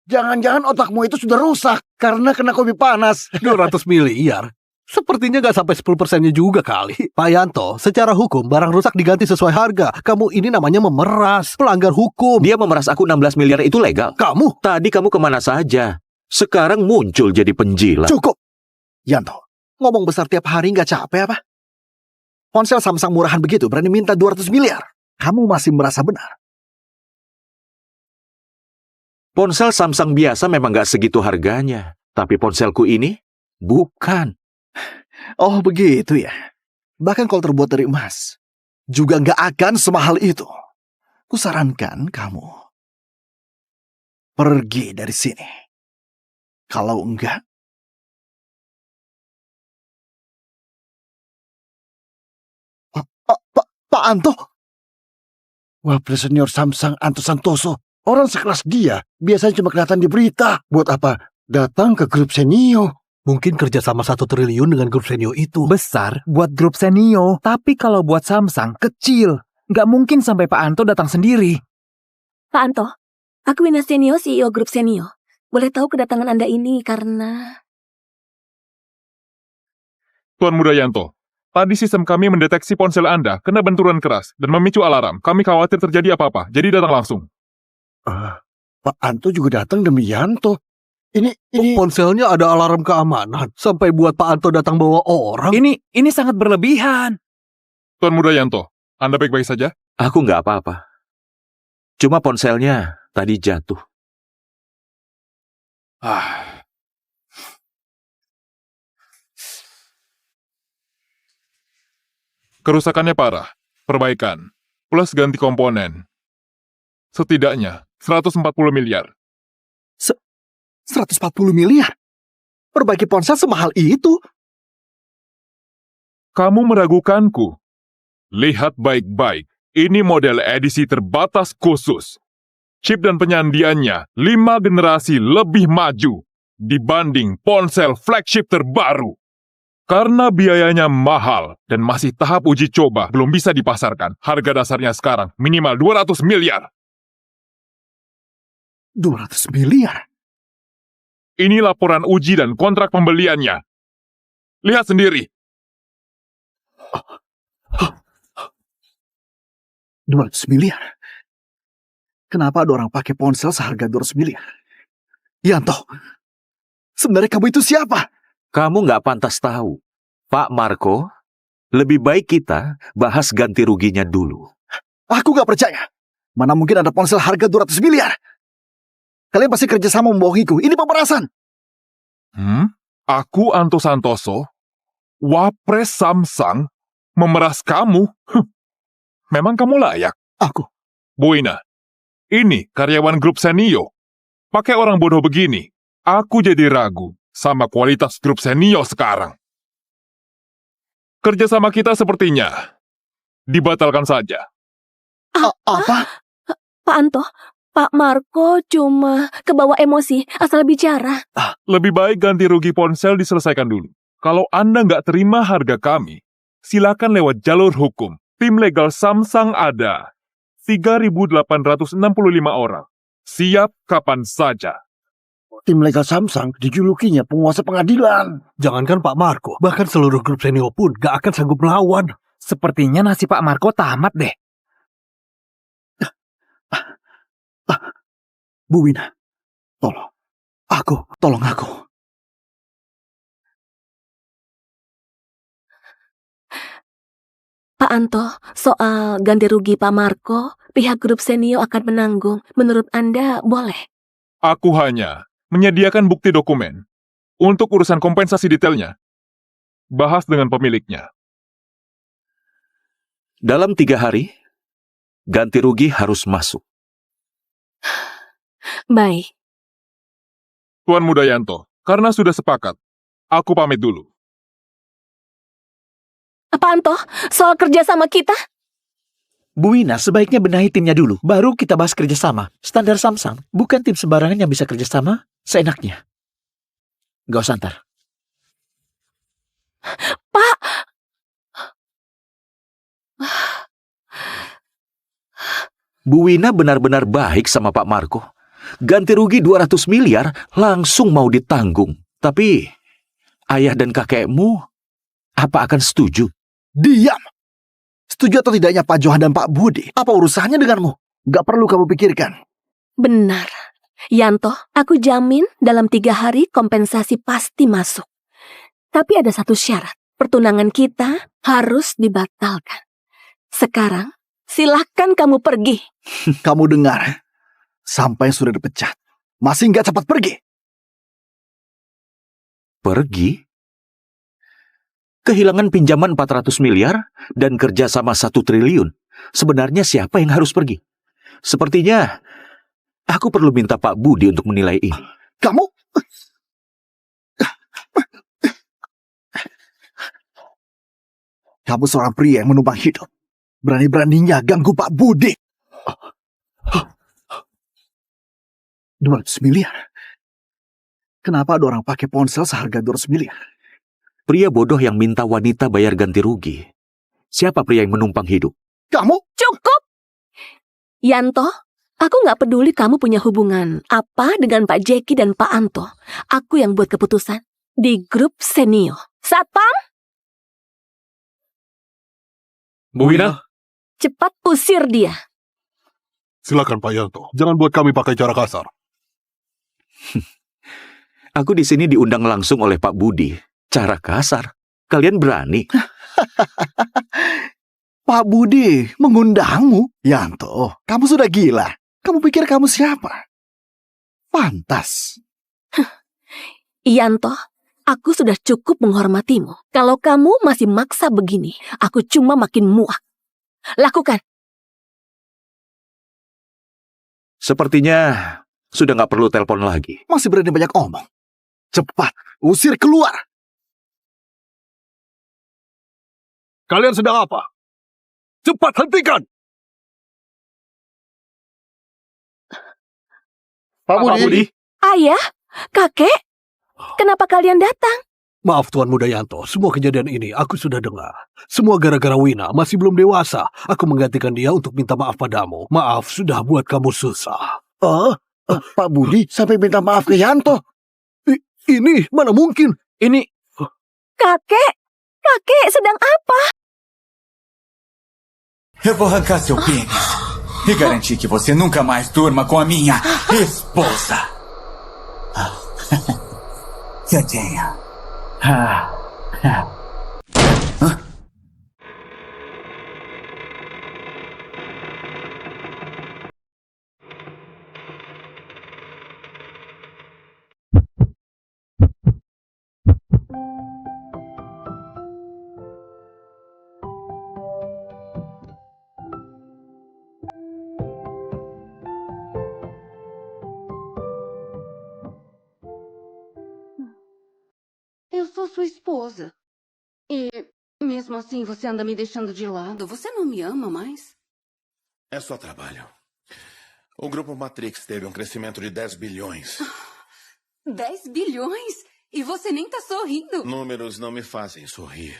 jangan-jangan otakmu itu sudah rusak karena kena kopi panas. 200 miliar? Sepertinya nggak sampai 10%-nya juga kali. Pak Yanto, secara hukum barang rusak diganti sesuai harga. Kamu ini namanya memeras, pelanggar hukum. Dia memeras aku 16 miliar itu legal. Kamu? Tadi kamu kemana saja? Sekarang muncul jadi penjilat. Cukup. Yanto, ngomong besar tiap hari nggak capek apa? Ponsel Samsung murahan begitu berani minta 200 miliar. Kamu masih merasa benar? Ponsel Samsung biasa memang nggak segitu harganya. Tapi ponselku ini, bukan. Oh begitu ya. Bahkan kalau terbuat dari emas, juga nggak akan semahal itu. Kusarankan kamu pergi dari sini. Kalau enggak, Pak Anto. Wapres senior Samsung Anto Santoso. Orang sekelas dia biasanya cuma kelihatan di berita. Buat apa? Datang ke grup Senio. Mungkin kerja sama 1 triliun dengan grup Senio itu. Besar buat grup Senio, tapi kalau buat Samsung kecil. Nggak mungkin sampai Pak Anto datang sendiri. Pak Anto, aku Wina Senio, CEO Grup Senio. Boleh tahu kedatangan Anda ini karena... Tuan Muda Yanto, tadi sistem kami mendeteksi ponsel Anda kena benturan keras dan memicu alarm. Kami khawatir terjadi apa-apa, jadi datang langsung. Pak Anto juga datang demi Yanto. Ini Ponselnya ada alarm keamanan sampai buat Pak Anto datang bawa orang. Ini sangat berlebihan. Tuan Muda Yanto, Anda baik-baik saja? Aku nggak apa-apa. Cuma ponselnya tadi jatuh. Kerusakannya parah, perbaikan, plus ganti komponen. Setidaknya 140 miliar. 140 miliar? Perbaiki ponsel semahal itu? Kamu meragukanku? Lihat baik-baik, ini model edisi terbatas khusus. Chip dan penyandiannya 5 generasi lebih maju dibanding ponsel flagship terbaru. Karena biayanya mahal dan masih tahap uji coba belum bisa dipasarkan, harga dasarnya sekarang minimal 200 miliar. 200 miliar? Ini laporan uji dan kontrak pembeliannya. Lihat sendiri. 200 miliar? Kenapa ada orang pakai ponsel seharga 200 miliar? Yanto, sebenarnya kamu itu siapa? Kamu nggak pantas tahu. Pak Marco, lebih baik kita bahas ganti ruginya dulu. Aku nggak percaya. Mana mungkin ada ponsel harga 200 miliar? Kalian pasti kerjasama membohongiku. Ini pemerasan. Aku Anto Santoso, Wapres Samsung, memeras kamu? Memang kamu layak? Aku. Bu Ina, ini karyawan grup Senio. Pakai orang bodoh begini, aku jadi ragu sama kualitas grup Senio sekarang. Kerjasama kita sepertinya dibatalkan saja. Apa? Pak Anto, Pak Marco cuma kebawa emosi asal bicara. Lebih baik ganti rugi ponsel diselesaikan dulu. Kalau Anda nggak terima harga kami, silakan lewat jalur hukum. Tim legal Samsung ada 3.865 orang. Siap kapan saja. tim legal Samsung dijulukinya penguasa pengadilan. Jangankan Pak Marco, bahkan seluruh grup Senio pun gak akan sanggup melawan. Sepertinya nasib Pak Marco tamat deh. Bu Wina, tolong aku. Pak Anto, soal ganti rugi Pak Marco, pihak grup Senio akan menanggung. Menurut Anda boleh? Aku hanya menyediakan bukti dokumen. Untuk urusan kompensasi detailnya, bahas dengan pemiliknya. Dalam 3 hari, ganti rugi harus masuk. Baik. Tuan Muda Yanto, karena sudah sepakat, aku pamit dulu. Pak Anto, soal kerjasama kita? Bu Wina, sebaiknya benahi timnya dulu, baru kita bahas kerjasama. Standar Samsung, bukan tim sembarangan yang bisa kerjasama seenaknya. Gak usah ntar. Pak! Bu Wina benar-benar baik sama Pak Marco. Ganti rugi 200 miliar langsung mau ditanggung. Tapi ayah dan kakekmu apa akan setuju? Diam! Setuju atau tidaknya Pak Johan dan Pak Budi? Apa urusannya denganmu? Gak perlu kamu pikirkan. Benar. Yanto, aku jamin dalam 3 hari kompensasi pasti masuk. Tapi ada satu syarat. Pertunangan kita harus dibatalkan. Sekarang, silahkan kamu pergi. Kamu dengar, sampai sudah dipecat. Masih nggak cepat pergi? Pergi? Kehilangan pinjaman 400 miliar dan kerja sama 1 triliun. Sebenarnya siapa yang harus pergi? Sepertinya aku perlu minta Pak Budi untuk menilai ini. Kamu? Kamu seorang pria yang menumpang hidup. Berani-beraninya ganggu Pak Budi. 200 miliar? Kenapa ada orang pakai ponsel seharga 200 miliar? Pria bodoh yang minta wanita bayar ganti rugi. Siapa pria yang menumpang hidup? Kamu? Cukup! Yanto, aku nggak peduli kamu punya hubungan apa dengan Pak Jeki dan Pak Anto. Aku yang buat keputusan di grup Senio. Satpam, Bu Wina? cepat usir dia. Silakan Pak Yanto. Jangan buat kami pakai cara kasar. Aku di sini diundang langsung oleh Pak Budi. Cara kasar? Kalian berani? Pak Budi mengundangmu? Yanto, kamu sudah gila. Kamu pikir kamu siapa? Pantas. Yanto, aku sudah cukup menghormatimu. Kalau kamu masih maksa begini, aku cuma makin muak. Lakukan. Sepertinya sudah nggak perlu telepon lagi. Masih berani banyak omong. Cepat, usir keluar. Kalian sedang apa? Cepat hentikan! Pak Budi. Ayah, kakek, kenapa kalian datang? Maaf Tuan Muda Yanto, semua kejadian ini aku sudah dengar. Semua gara-gara Wina, masih belum dewasa. Aku menggantikan dia untuk minta maaf padamu. Maaf sudah buat kamu susah. Pak Budi sampai minta maaf ke Yanto. Ini mana mungkin? Ini Kakek sedang apa? Eu vou arrancar seu pênis e garantir que você nunca mais durma com a minha esposa. Tadinha. Eu sou sua esposa. E, mesmo assim, você anda me deixando de lado. Você não me ama mais? É só trabalho. O grupo Matrix teve um crescimento de 10 bilhões. 10 bilhões? E você nem tá sorrindo. Números não me fazem sorrir.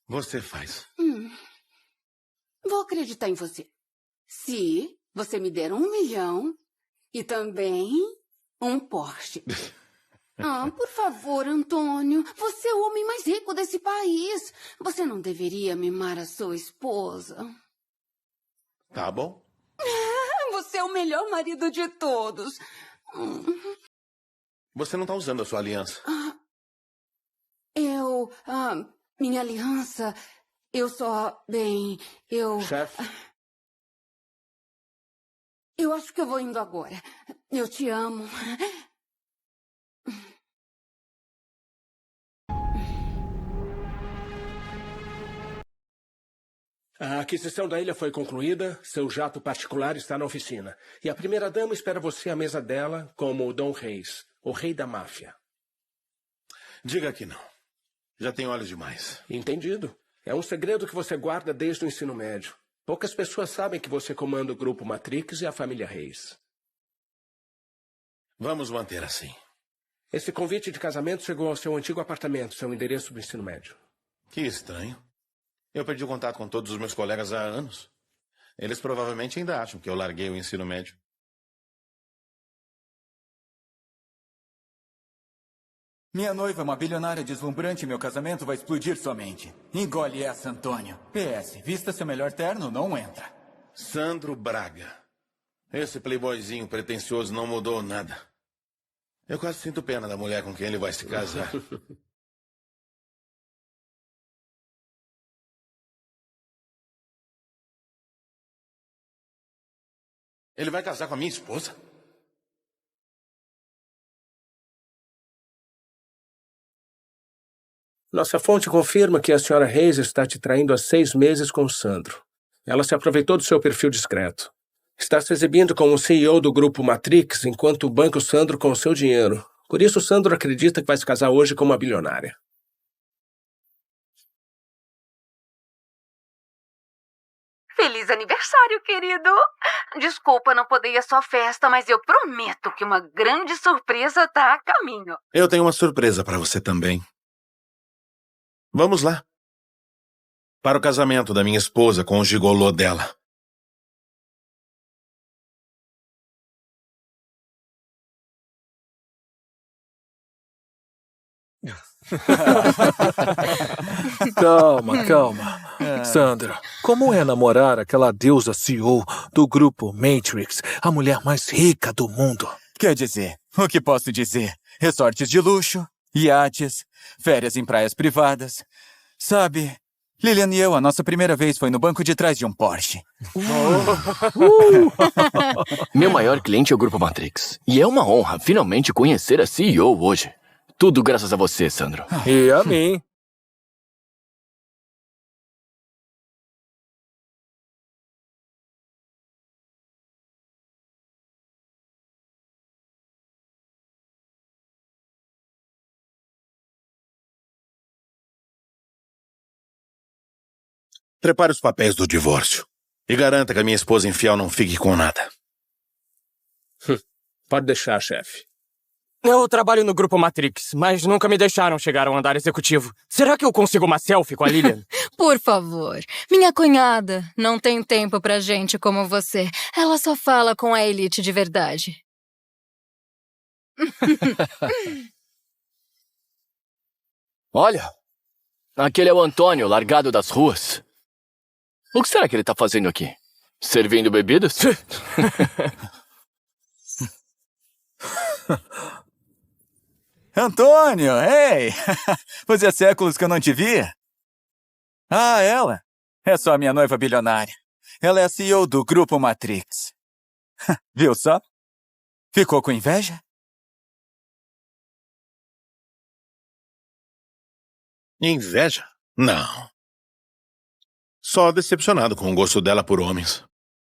Você faz. Vou acreditar em você. Se você me der 1 milhão e também um Porsche. Por favor, Antônio. Você é o homem mais rico desse país. Você não deveria mimar a sua esposa. Tá bom? Você é o melhor marido de todos. Você não tá usando a sua aliança. Minha aliança, Chefe? Eu acho que eu vou indo agora. Eu te amo. A aquisição da ilha foi concluída, seu jato particular está na oficina. E a primeira-dama espera você à mesa dela como o Dom Reis, o rei da máfia. Diga que não. Já tem olhos demais. Entendido. É um segredo que você guarda desde o ensino médio. Poucas pessoas sabem que você comanda o grupo Matrix e a família Reis. Vamos manter assim. Esse convite de casamento chegou ao seu antigo apartamento, seu endereço do ensino médio. Que estranho. Eu perdi o contato com todos os meus colegas há anos. Eles provavelmente ainda acham que eu larguei o ensino médio. Minha noiva é uma bilionária deslumbrante e meu casamento vai explodir sua mente. Engole essa, Antônio. PS, vista seu melhor terno, não entra. Sandro Braga. Esse playboyzinho pretensioso não mudou nada. Eu quase sinto pena da mulher com quem ele vai se casar. Ele vai casar com a minha esposa? Nossa fonte confirma que a senhora Reis está te traindo há 6 meses com o Sandro. Ela se aproveitou do seu perfil discreto. Está se exibindo como CEO do grupo Matrix, enquanto banca o Sandro com o seu dinheiro. Por isso, o Sandro acredita que vai se casar hoje com uma bilionária. Feliz aniversário, querido! Desculpa não poder ir à sua festa, mas eu prometo que uma grande surpresa tá a caminho. Eu tenho uma surpresa para você também. Vamos lá. Para o casamento da minha esposa com o gigolô dela. Calma. Sandra, como é namorar aquela deusa CEO do grupo Matrix, a mulher mais rica do mundo? Quer dizer, o que posso dizer? Resorts de luxo, iates, férias em praias privadas. Sabe, Lilian e eu, a nossa primeira vez foi no banco de trás de um Porsche. Meu maior cliente é o Grupo Matrix. E é uma honra finalmente conhecer a CEO hoje. Tudo graças a você, Sandro. E a mim. Prepare os papéis do divórcio. E garanta que a minha esposa infiel não fique com nada. Pode deixar, chefe. Eu trabalho no Grupo Matrix, mas nunca me deixaram chegar ao andar executivo. Será que eu consigo uma selfie com a Lilian? Por favor. Minha cunhada não tem tempo pra gente como você. Ela só fala com a elite de verdade. Olha, aquele é o Antônio, largado das ruas. O que será que ele tá fazendo aqui? Servindo bebidas? Antônio, ei! Fazia séculos que eu não te via. Ah, ela? É só minha noiva bilionária. Ela é a CEO do Grupo Matrix. Viu só? Ficou com inveja? Inveja? Não. Só decepcionado com o gosto dela por homens.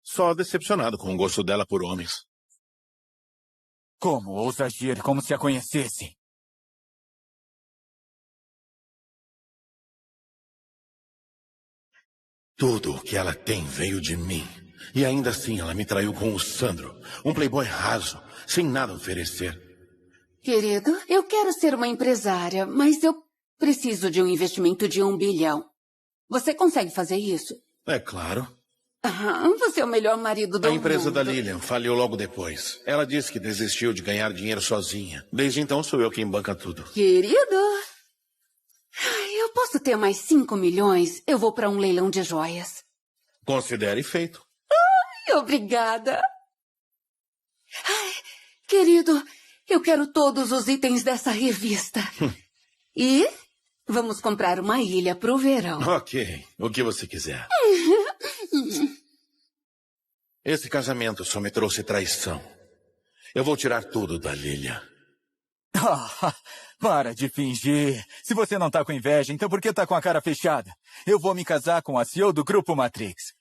Só decepcionado com o gosto dela por homens. Como ousa agir como se a conhecesse? Tudo o que ela tem veio de mim. E ainda assim ela me traiu com o Sandro. Um playboy raso, sem nada a oferecer. Querido, eu quero ser uma empresária, mas eu preciso de um investimento de 1 bilhão. Você consegue fazer isso? É claro. Você é o melhor marido do A mundo. empresa da Lilian faliu logo depois. Ela disse que desistiu de ganhar dinheiro sozinha. Desde então sou eu quem banca tudo. Querido, eu posso ter mais 5 milhões? Eu vou para um leilão de joias. Considere feito. Obrigada. Querido, eu quero todos os itens dessa revista. E vamos comprar uma ilha pro verão. Ok, o que você quiser. Esse casamento só me trouxe traição. Eu vou tirar tudo da Lilian. Para de fingir. Se você não tá com inveja, então por que tá com a cara fechada? Eu vou me casar com a CEO do Grupo Matrix.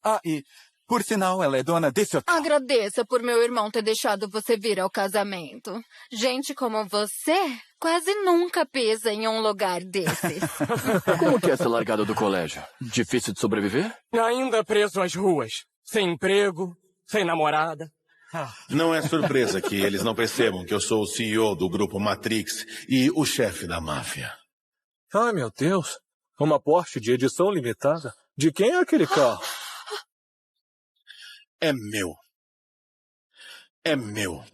Ah, e, por sinal, ela é dona desse hotel. Agradeça por meu irmão ter deixado você vir ao casamento. Gente como você quase nunca pisa em um lugar desses. Como que é ser largado do colégio? Difícil de sobreviver? Ainda preso às ruas. Sem emprego, sem namorada. Não é surpresa que eles não percebam que eu sou o CEO do Grupo Matrix e o chefe da máfia. Ai, meu Deus. Uma Porsche de edição limitada? De quem é aquele carro? É meu. É meu.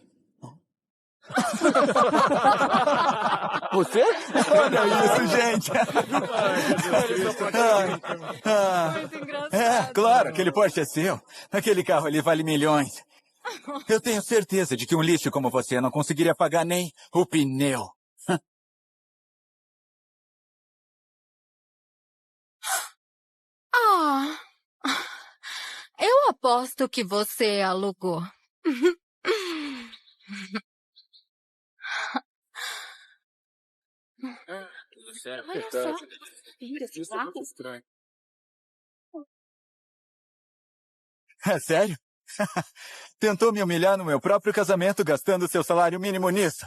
Você? Olha isso, gente. É, claro, aquele Porsche é seu. Aquele carro ali vale milhões. Eu tenho certeza de que um lixo como você não conseguiria pagar nem o pneu. Eu aposto que você alugou. sério, Olha verdade. só. Isso é muito estranho. É sério? Tentou me humilhar no meu próprio casamento gastando seu salário mínimo nisso.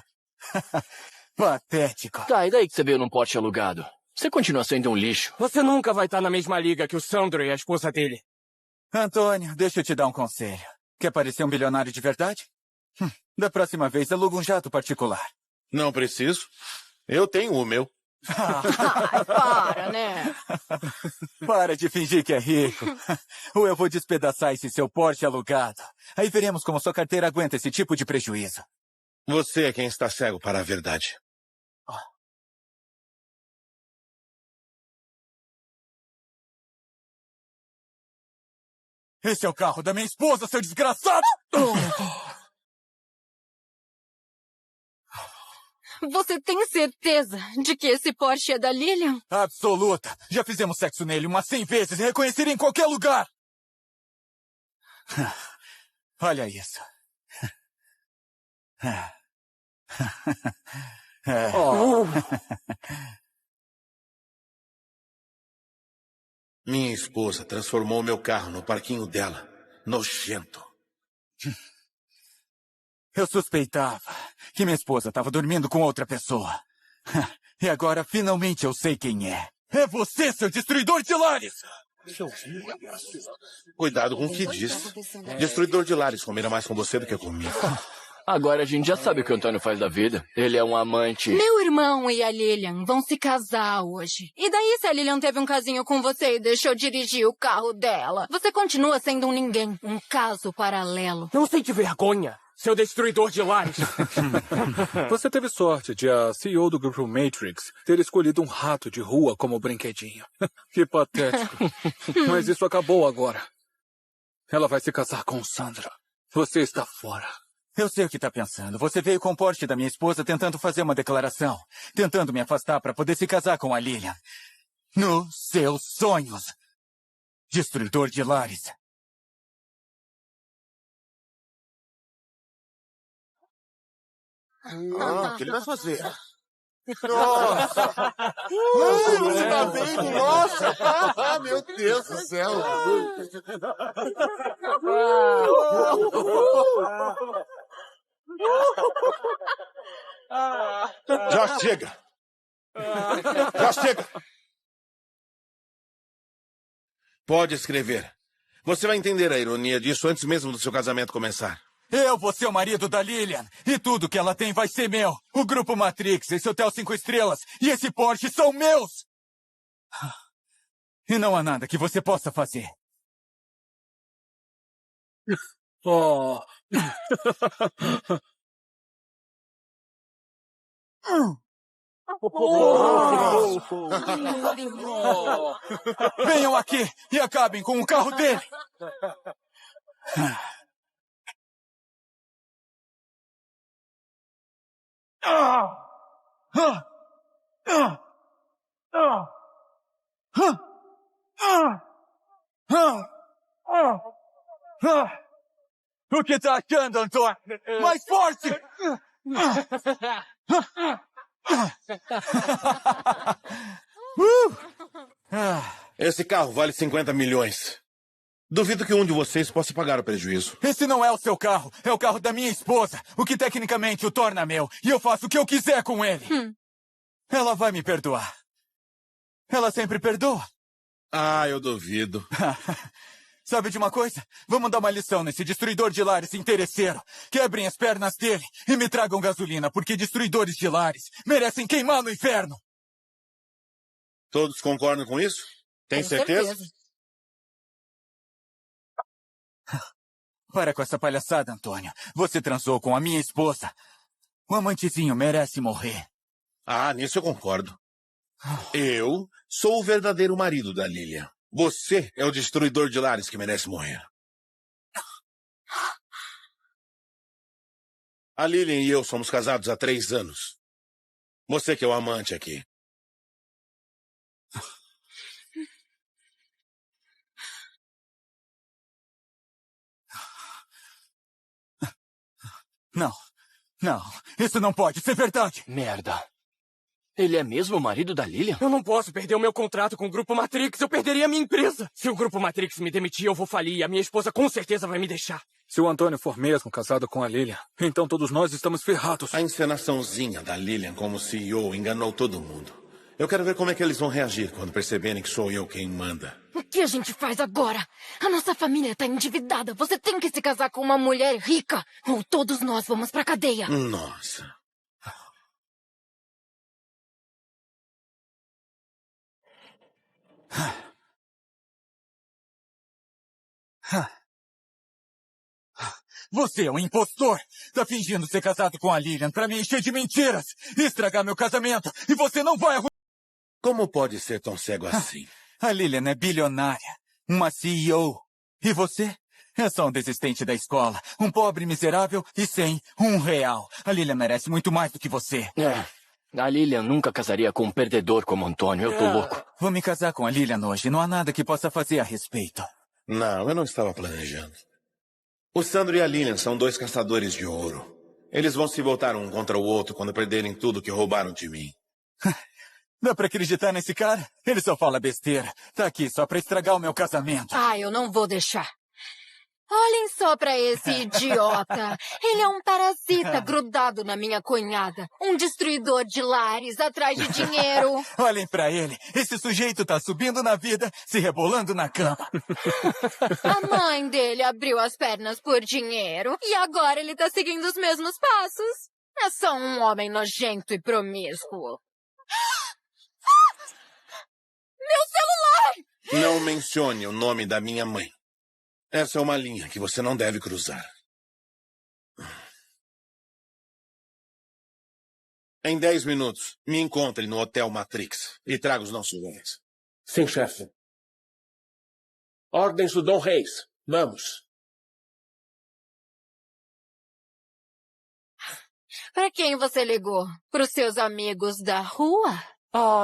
Patético. Tá, e daí que você veio num Porsche alugado? Você continua sendo um lixo. Você nunca vai estar na mesma liga que o Sandro e a esposa dele. Antônio, deixa eu te dar um conselho. Quer parecer um bilionário de verdade? Da próxima vez, aluga um jato particular. Não preciso. Eu tenho o meu. Ai, para, né? Para de fingir que é rico. Ou eu vou despedaçar esse seu Porsche alugado. Aí veremos como sua carteira aguenta esse tipo de prejuízo. Você é quem está cego para a verdade. Esse é o carro da minha esposa, seu desgraçado! Você tem certeza de que esse Porsche é da Lilian? Absoluta. Já fizemos sexo nele umas 100 vezes e reconheceria em qualquer lugar. Olha isso. Minha esposa transformou meu carro no parquinho dela. Nojento. Eu suspeitava que minha esposa estava dormindo com outra pessoa. E agora, finalmente, eu sei quem é. É você, seu destruidor de lares! Cuidado com o que diz. Destruidor de lares combina mais com você do que comigo. Agora a gente já sabe o que o Antônio faz da vida. Ele é um amante. Meu irmão e a Lilian vão se casar hoje. E daí se a Lilian teve um casinho com você e deixou dirigir o carro dela? Você continua sendo um ninguém, um caso paralelo. Não sente vergonha, seu destruidor de lares. Você teve sorte de a CEO do grupo Matrix ter escolhido um rato de rua como brinquedinho. Que patético. Mas isso acabou agora. Ela vai se casar com o Sandro. Você está fora. Eu sei o que está pensando. Você veio com o Porsche da minha esposa tentando fazer uma declaração. Tentando me afastar para poder se casar com a Lilian. Nos seus sonhos. Destruidor de lares. O que ele vai fazer? Nossa! Você tá vendo? Nossa! Meu Deus do céu! Já chega! Já chega! Pode escrever. Você vai entender a ironia disso antes mesmo do seu casamento começar. Eu vou ser o marido da Lilian. E tudo que ela tem vai ser meu. O Grupo Matrix, esse Hotel 5 Estrelas e esse Porsche são meus. E não há nada que você possa fazer. Oh. Venham aqui e acabem com o carro dele. O que tá achando, Antônio? Mais forte! Esse carro vale 50 milhões. Duvido que um de vocês possa pagar o prejuízo. Esse não é o seu carro, é o carro da minha esposa, o que tecnicamente o torna meu, e eu faço o que eu quiser com ele. Ela vai me perdoar. Ela sempre perdoa. Ah, eu duvido. Sabe de uma coisa? Vamos dar uma lição nesse destruidor de lares interesseiro. Quebrem as pernas dele e me tragam gasolina, porque destruidores de lares merecem queimar no inferno. Todos concordam com isso? Tem certeza? Para com essa palhaçada, Antônio. Você transou com a minha esposa. O amantezinho merece morrer. Ah, nisso eu concordo. Eu sou o verdadeiro marido da Lilian. Você é o destruidor de lares que merece morrer. A Lilian e eu somos casados há 3 anos. Você que é o amante aqui. Não, não, isso não pode ser verdade. Merda. Ele é mesmo o marido da Lilian? Eu não posso perder o meu contrato com o Grupo Matrix. Eu perderia a minha empresa. Se o Grupo Matrix me demitir, eu vou falir. E a minha esposa com certeza vai me deixar. Se o Antônio for mesmo casado com a Lilian, então todos nós estamos ferrados. A encenaçãozinha da Lilian como CEO enganou todo mundo. Eu quero ver como é que eles vão reagir quando perceberem que sou eu quem manda. O que a gente faz agora? A nossa família tá endividada. Você tem que se casar com uma mulher rica. Ou todos nós vamos pra cadeia. Nossa. Você é um impostor! Tá fingindo ser casado com a Lilian pra me encher de mentiras e estragar meu casamento! E você não vai arrumar... Como pode ser tão cego assim? A Lilian é bilionária, uma CEO. E você? É só um desistente da escola, um pobre miserável e sem R$1. A Lilian merece muito mais do que você. A Lilian nunca casaria com um perdedor como Antônio. Eu tô louco. Vou me casar com a Lilian hoje. Não há nada que possa fazer a respeito. Não, eu não estava planejando. O Sandro e a Lilian são dois caçadores de ouro. Eles vão se voltar um contra o outro quando perderem tudo que roubaram de mim. Dá pra acreditar nesse cara? Ele só fala besteira. Tá aqui só pra estragar o meu casamento. Ah, eu não vou deixar. Olhem só pra esse idiota. Ele é um parasita grudado na minha cunhada. Um destruidor de lares atrás de dinheiro. Olhem pra ele. Esse sujeito tá subindo na vida, se rebolando na cama. A mãe dele abriu as pernas por dinheiro. E agora ele tá seguindo os mesmos passos. É só um homem nojento e promíscuo. Meu celular! Não mencione o nome da minha mãe. Essa é uma linha que você não deve cruzar. Em 10 minutos, me encontre no Hotel Matrix e traga os nossos homens. Sim, chefe. Ordens do Dom Reis. Vamos. Pra quem você ligou? Pros seus amigos da rua?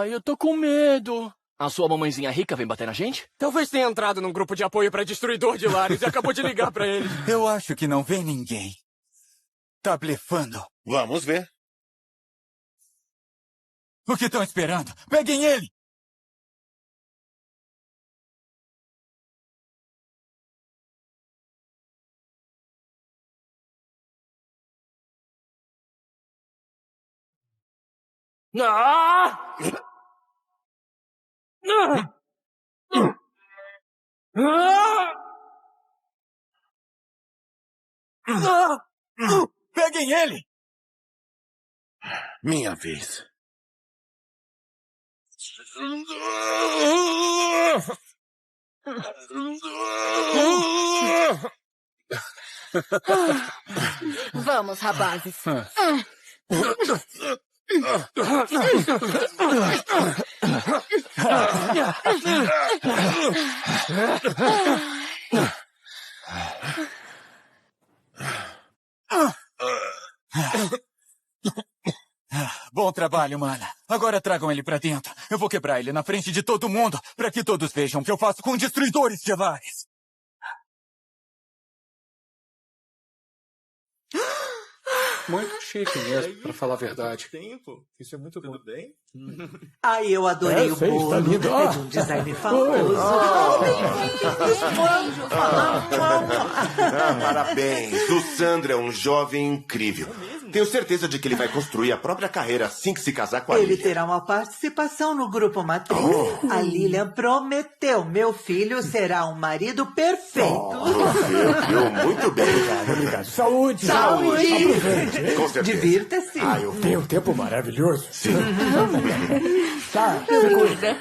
Eu tô com medo. A sua mamãezinha rica vem bater na gente? Talvez tenha entrado num grupo de apoio pra destruidor de lares e acabou de ligar pra ele. Eu acho que não vem ninguém. Tá blefando. Vamos ver. O que estão esperando? Peguem ele! Peguem ele! Minha vez. Vamos, rapazes. Bom trabalho, mana. Agora tragam ele pra dentro. Eu vou quebrar ele na frente de todo mundo, pra que todos vejam o que eu faço com destruidores de lares. Muito chique mesmo, pra falar a verdade. Tempo. Isso é muito bom. Tudo bem? Ai, eu adorei o bolo. Tá lindo. É de um design famoso. Parabéns. O Sandro é um jovem incrível. Tenho certeza de que ele vai construir a própria carreira assim que se casar com a Ele Lilian. terá uma participação no Grupo Matrix. A Lilian prometeu. Meu filho será um marido perfeito. Viu? Muito bem. Obrigado. Saúde. Saúde. Aproveite. Com certeza. Divirta-se. Tem um tempo maravilhoso. Sim. Tá, se cuida.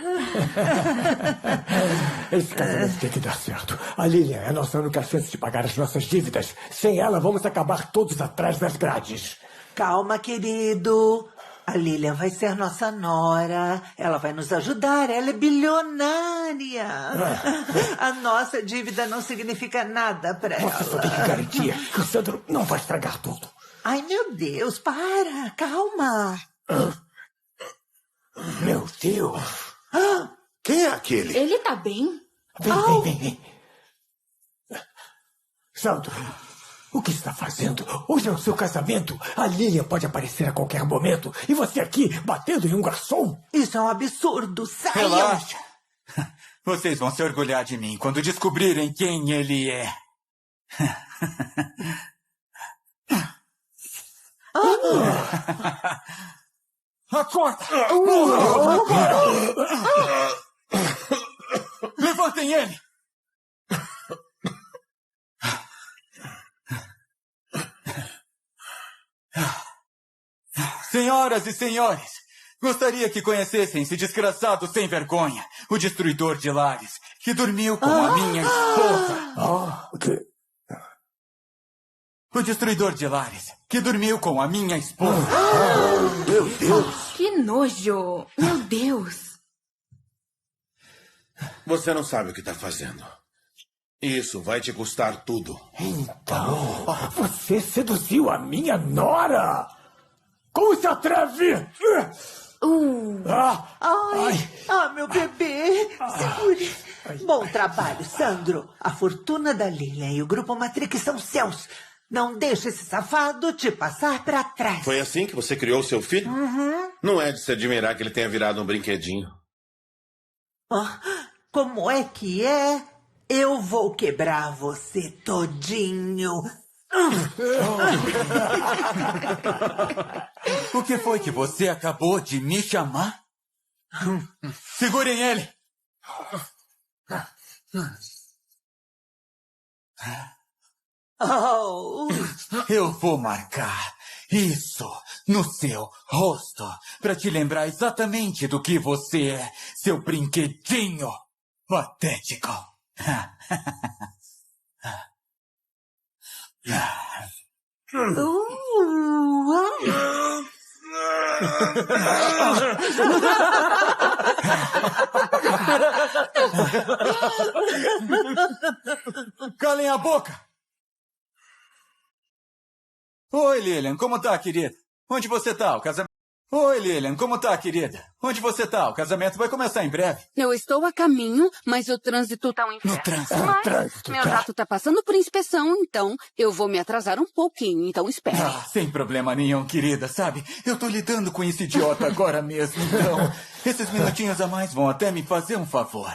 Esse casamento tem que dar certo. A Lilian é a nossa única chance de pagar as nossas dívidas. Sem ela, vamos acabar todos atrás das grades. Calma, querido. A Lilian vai ser nossa nora. Ela vai nos ajudar. Ela é bilionária. A nossa dívida não significa nada para ela. Você só tem que garantir que o Sandro não vai estragar tudo. Ai, meu Deus, para. Calma. Meu Deus. Quem é aquele? Ele tá bem? Vem. Sandro, O que está fazendo? Hoje é o seu casamento. A Lilian pode aparecer a qualquer momento. E você aqui, batendo em um garçom? Isso é um absurdo. Saiam! Relaxa. Vocês vão se orgulhar de mim quando descobrirem quem ele é. Acorda! Levantem ele! Senhoras e senhores, gostaria que conhecessem esse desgraçado sem vergonha, o destruidor de lares, que dormiu com a minha esposa. O destruidor de lares, que dormiu com a minha esposa. Meu Deus! Que nojo! Meu Deus! Você não sabe o que está fazendo. Isso vai te custar tudo. Então, você seduziu a minha nora? Como se atreve? Meu bebê. Segure. Bom trabalho, Sandro. A fortuna da Lilian e o Grupo Matrix são seus. Não deixe esse safado te passar para trás. Foi assim que você criou seu filho? Não é de se admirar que ele tenha virado um brinquedinho. Como é que é? Eu vou quebrar você todinho. O que foi que você acabou de me chamar? Segurem ele! Eu vou marcar isso no seu rosto para te lembrar exatamente do que você é, seu brinquedinho patético. Calem a boca! Oi, Lilian, como tá, querida? Onde você tá? O casamento... Oi, Lilian, como tá, querida? Onde você tá? O casamento vai começar em breve. Eu estou a caminho, mas o trânsito tá um inferno. No trânsito. Mas meu jato tá passando por inspeção, então eu vou me atrasar um pouquinho, então espere. Sem problema nenhum, querida, sabe? Eu tô lidando com esse idiota agora mesmo, então... Esses minutinhos a mais vão até me fazer um favor.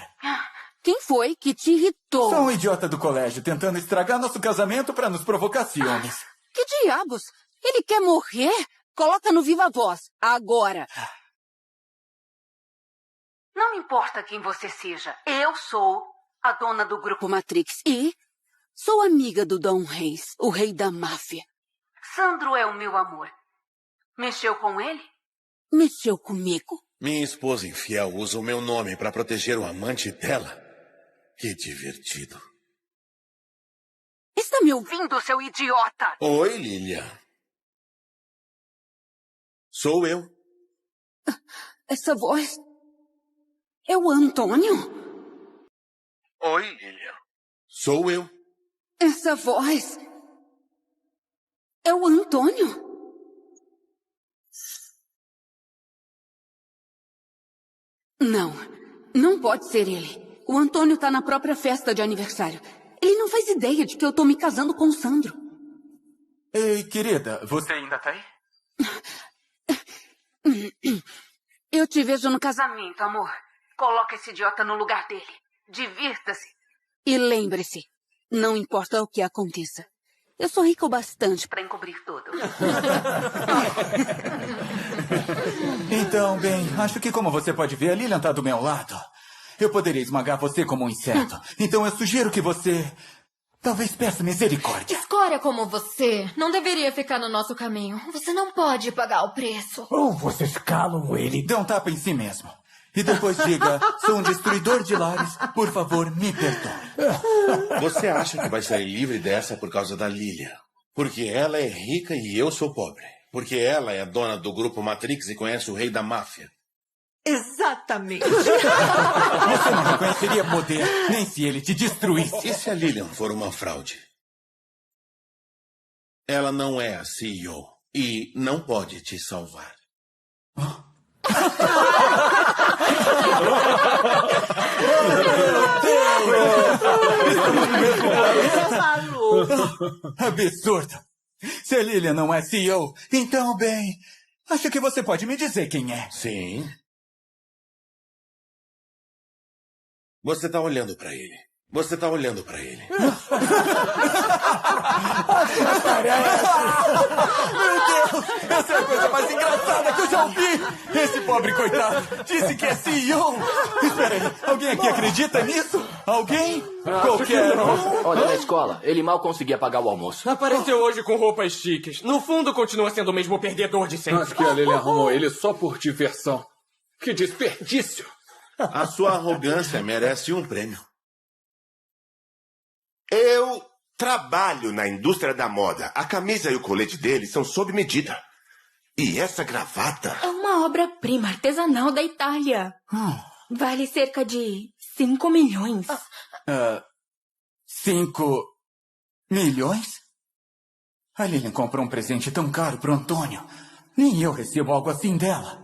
Quem foi que te irritou? Só um idiota do colégio tentando estragar nosso casamento pra nos provocar ciúmes. Que diabos? Ele quer morrer? Coloca no viva voz, agora. Não importa quem você seja, eu sou a dona do Grupo Matrix e sou amiga do Dom Reis, o rei da máfia. Sandro é o meu amor. Mexeu com ele? Mexeu comigo. Minha esposa infiel usa o meu nome para proteger o amante dela. Que divertido. Está me ouvindo, seu idiota? Oi, Lilian. Sou eu. Essa voz é o Antônio? Oi, Lilian. Sou eu. Essa voz é o Antônio? Não, não pode ser ele. O Antônio tá na própria festa de aniversário. Ele não faz ideia de que eu tô me casando com o Sandro. Ei, querida, você ainda tá aí? Eu te vejo no casamento, amor. Coloca esse idiota no lugar dele. Divirta-se. E lembre-se, não importa o que aconteça. Eu sou rica o bastante para encobrir tudo. Então, bem, acho que como você pode ver, a Lilian tá do meu lado. Eu poderia esmagar você como um inseto. Então eu sugiro que você... talvez peça misericórdia. Escória como você não deveria ficar no nosso caminho. Você não pode pagar o preço. Vocês calam ele. Dê um tapa em si mesmo. E depois diga, sou um destruidor de lares, por favor, me perdoe. Você acha que vai sair livre dessa por causa da Lilian? Porque ela é rica e eu sou pobre. Porque ela é a dona do Grupo Matrix e conhece o rei da máfia. Exatamente. Você não reconheceria poder, nem se ele te destruísse. E se a Lilian for uma fraude? Ela não é a CEO e não pode te salvar. Absurdo. Se a Lilian não é CEO, então, bem, acho que você pode me dizer quem é. Sim. Você tá olhando pra ele. Você tá olhando pra ele. Meu Deus! Essa é a coisa mais engraçada que eu já ouvi! Esse pobre coitado disse que é CEO! Espera aí, alguém aqui acredita nisso? Alguém? Qualquer um? Olha, na escola, ele mal conseguia pagar o almoço. Apareceu hoje com roupas chiques. No fundo, continua sendo o mesmo perdedor de sempre. Acho que a Lilian arrumou ele só por diversão. Que desperdício! A sua arrogância merece um prêmio. Eu trabalho na indústria da moda. A camisa e o colete dele são sob medida. E essa gravata... É uma obra-prima artesanal da Itália. Vale cerca de 5 milhões. 5 milhões? A Lilian comprou um presente tão caro pro Antônio. Nem eu recebo algo assim dela.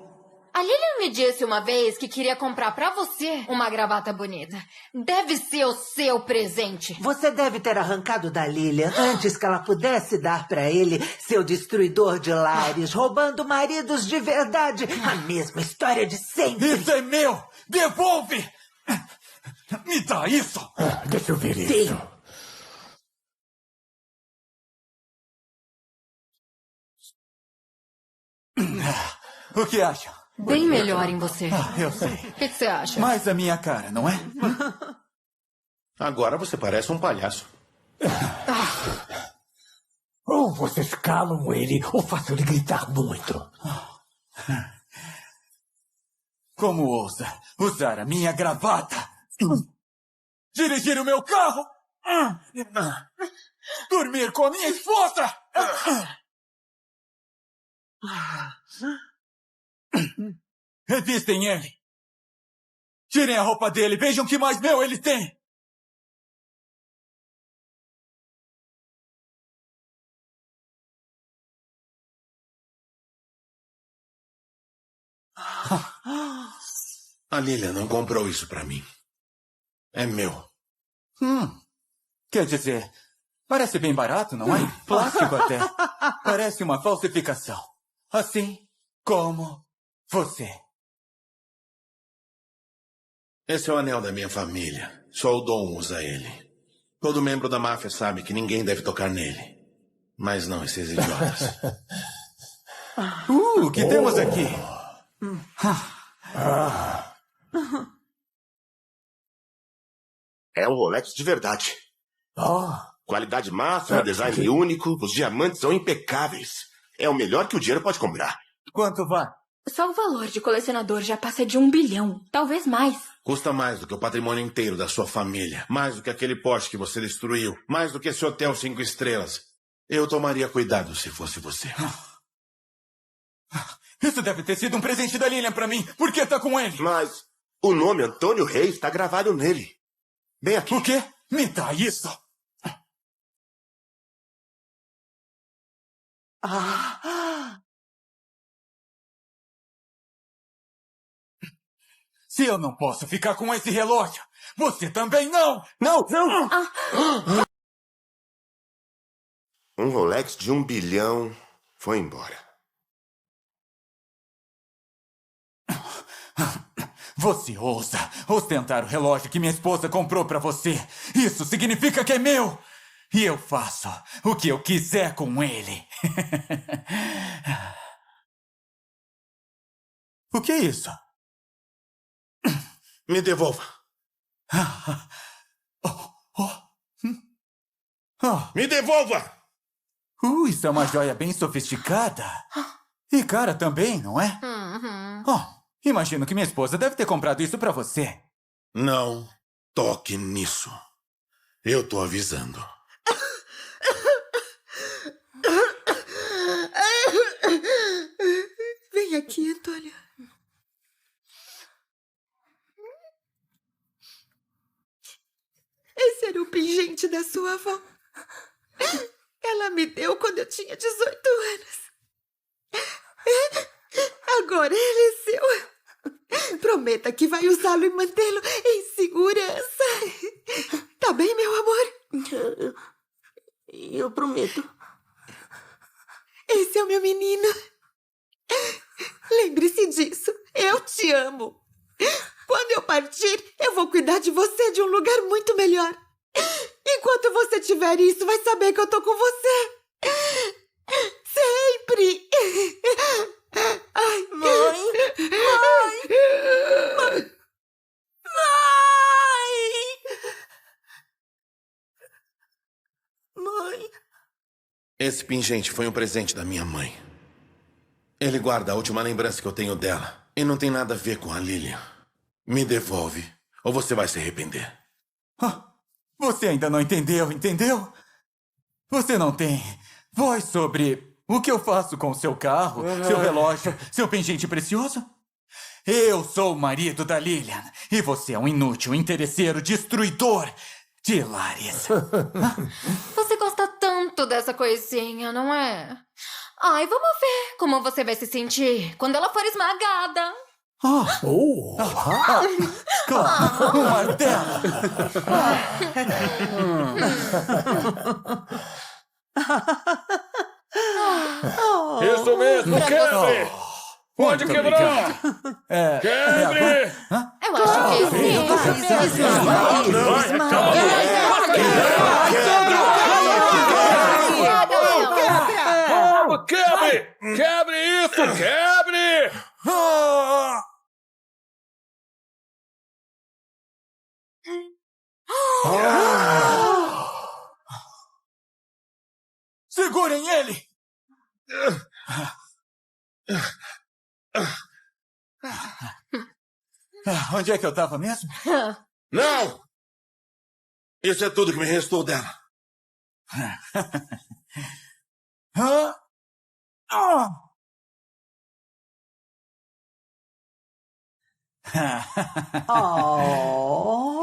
A Lilian me disse uma vez que queria comprar pra você uma gravata bonita. Deve ser o seu presente. Você deve ter arrancado da Lilian antes que ela pudesse dar pra ele, seu destruidor de lares, roubando maridos de verdade. A mesma história de sempre. Isso é meu! Devolve! Me dá isso! Deixa eu ver Sim. isso. O que acham? Bem melhor em você. Eu sei. O que você acha? Mais a minha cara, não é? Agora você parece um palhaço. Ou vocês calam ele, ou façam ele gritar muito. Como ousa usar a minha gravata? Dirigir o meu carro? Dormir com a minha esposa? Revistem ele. Tirem a roupa dele. Vejam que mais meu ele tem. A Lilian não comprou isso pra mim. É meu. Quer dizer, parece bem barato, não é? Plástico até. Parece uma falsificação. Assim como você. Esse é o anel da minha família. Só o Dom usa ele. Todo membro da máfia sabe que ninguém deve tocar nele. Mas não esses idiotas. O que temos aqui? É um Rolex de verdade. Qualidade máxima, design único, os diamantes são impecáveis. É o melhor que o dinheiro pode comprar. Quanto vai? Só o valor de colecionador já passa de 1 bilhão. Talvez mais. Custa mais do que o patrimônio inteiro da sua família. Mais do que aquele Porsche que você destruiu. Mais do que esse hotel 5 estrelas. Eu tomaria cuidado se fosse você. Isso deve ter sido um presente da Lilian pra mim. Por que tá com ele? Mas o nome Antônio Reis está gravado nele. Bem aqui. O quê? Me dá isso. Se eu não posso ficar com esse relógio, você também não! Não! Um Rolex de 1 bilhão foi embora. Você ousa ostentar o relógio que minha esposa comprou pra você. Isso significa que é meu. E eu faço o que eu quiser com ele. O que é isso? Me devolva. Me devolva! Isso é uma joia bem sofisticada. E cara também, não é? Imagino que minha esposa deve ter comprado isso pra você. Não toque nisso. Eu tô avisando. Vem aqui, Antônio. Esse era o pingente da sua avó. Ela me deu quando eu tinha 18 anos. Agora ele é seu. Prometa que vai usá-lo e mantê-lo em segurança. Tá bem, meu amor? bonito. Esse é o meu menino. Lembre-se disso. Eu te amo. Quando eu partir, eu vou cuidar de você de um lugar muito melhor. Enquanto você tiver isso, vai saber que eu tô com você. Sempre. Ai. Mãe! Mãe. Esse pingente foi um presente da minha mãe. Ele guarda a última lembrança que eu tenho dela. E não tem nada a ver com a Lilian. Me devolve, ou você vai se arrepender. Você ainda não entendeu, entendeu? Você não tem voz sobre o que eu faço com o seu carro, seu relógio, seu pingente precioso? Eu sou o marido da Lilian. E você é um inútil, interesseiro, destruidor de lares. Você gosta tanto dessa coisinha, não é? Ai, vamos ver como você vai se sentir quando ela for esmagada. Claro, um martelo. Isso mesmo, quebre! Pode Muito quebrar! Quebre! Eu acho que sim. Quebre! Quebre isso! Quebre! Segurem ele! Onde é que eu tava mesmo? Não! Isso é tudo que me restou dela.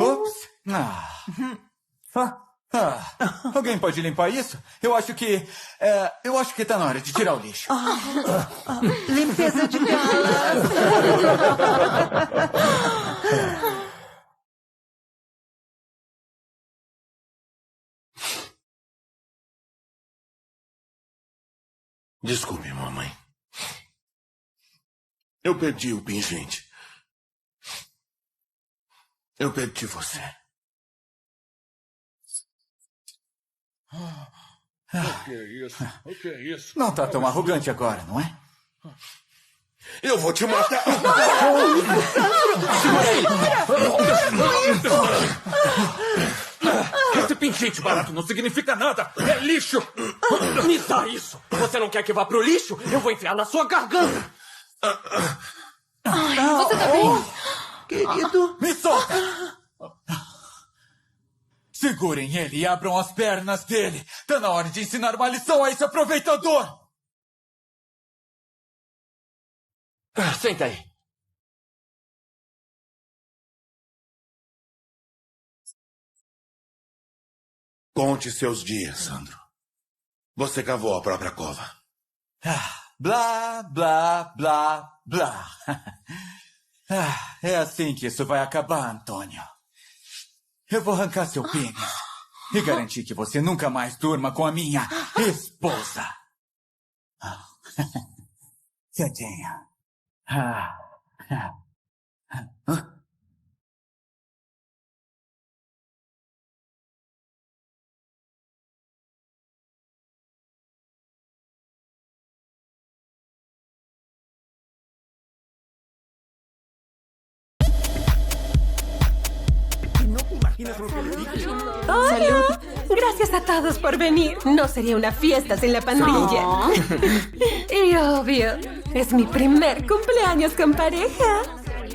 Ups. Alguém pode limpar isso? Eu acho que tá na hora de tirar o lixo. Limpeza de casa. Desculpe, mamãe. Eu perdi o pingente. Eu perdi você. O que é isso? O que é isso? Não tá tão arrogante agora, não é? Eu vou te matar! Esse pingente barato não significa nada! É lixo! Me dá isso! Você não quer que vá pro lixo? Eu vou enfiar na sua garganta! Você tá bem? Querido. Me solta! Segurem ele e abram as pernas dele. Tá na hora de ensinar uma lição a esse aproveitador. Senta aí. Conte seus dias, Sandro. Você cavou a própria cova. Blá, blá, blá, blá. É assim que isso vai acabar, Antônio. Eu vou arrancar seu pênis e garantir que você nunca mais durma com a minha esposa. Santinha. Hola. Gracias a todos por venir. No sería una fiesta sin la pandilla. Y obvio, es mi primer cumpleaños con pareja.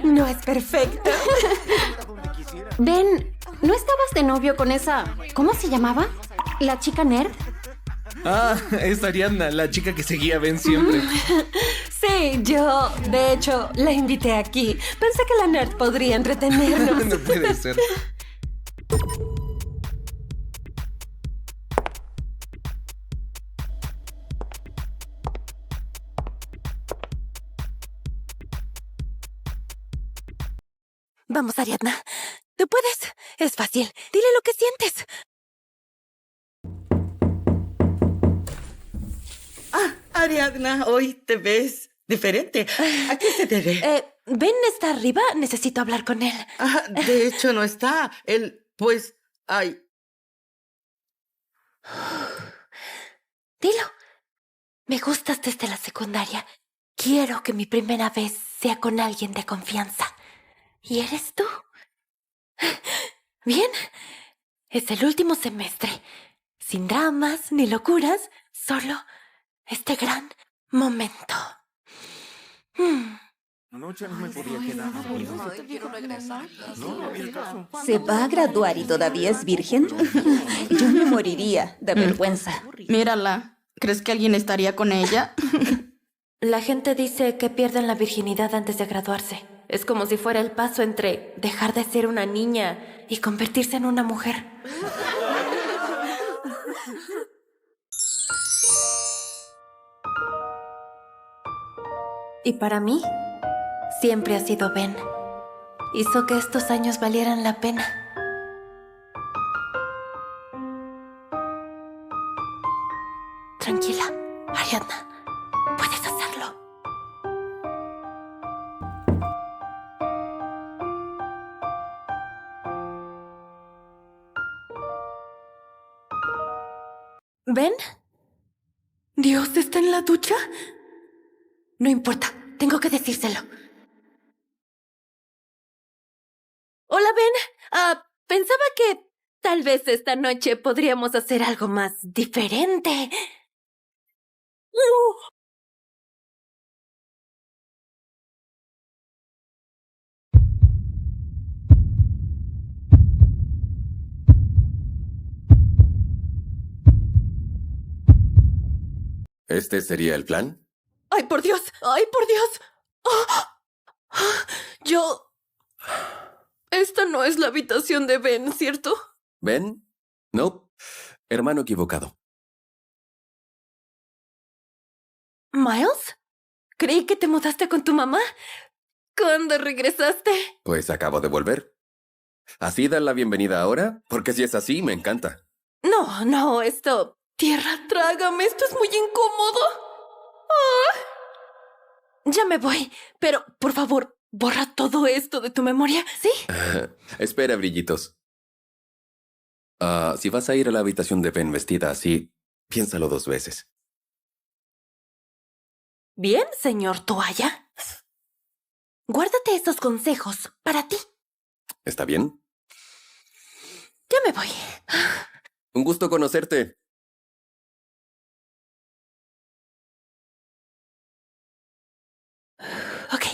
No es perfecto. Ben, ¿no estabas de novio con esa... ¿Cómo se llamaba? ¿La chica nerd? Ah, es Ariadna, la chica que seguía a Ben siempre. Sí, yo, de hecho, la invité aquí. Pensé que la nerd podría entretenernos. No puede ser. Vamos, Ariadna. Tú puedes. Es fácil. Dile lo que sientes. Ariadna, hoy te ves diferente. ¿A qué se debe? Ben está arriba. Necesito hablar con él. De hecho, no está. Él, pues, ay. Dilo. Me gustas desde la secundaria. Quiero que mi primera vez sea con alguien de confianza. ¿Y eres tú? Bien. Es el último semestre. Sin dramas ni locuras. Solo este gran momento. Anoche no me podía quedar. ¿Se va a graduar y todavía es virgen? Yo me moriría de vergüenza. Mírala. ¿Crees que alguien estaría con ella? La gente dice que pierden la virginidad antes de graduarse. Es como si fuera el paso entre dejar de ser una niña y convertirse en una mujer. Y para mí, siempre ha sido Ben. Hizo que estos años valieran la pena. Tranquila, Ariadna. Puedes hacerlo. ¿Ben? ¿Dios está en la ducha? No importa, tengo que decírselo. Hola, Ben. Pensaba que tal vez esta noche podríamos hacer algo más diferente. ¿Este sería el plan? ¡Ay, por Dios! ¡Ay, por Dios! Esta no es la habitación de Ben, ¿cierto? ¿Ben? No. Hermano equivocado. ¿Miles? Creí que te mudaste con tu mamá. ¿Cuándo regresaste? Pues acabo de volver. ¿Así dan la bienvenida ahora? Porque si es así, me encanta. No, esto... Tierra, trágame, esto es muy incómodo. Ya me voy, pero por favor, borra todo esto de tu memoria, ¿sí? Espera, brillitos. Si vas a ir a la habitación de Ben vestida así, piénsalo 2 veces. Bien, señor Toalla. Guárdate esos consejos para ti. ¿Está bien? Ya me voy. Un gusto conocerte. Ok.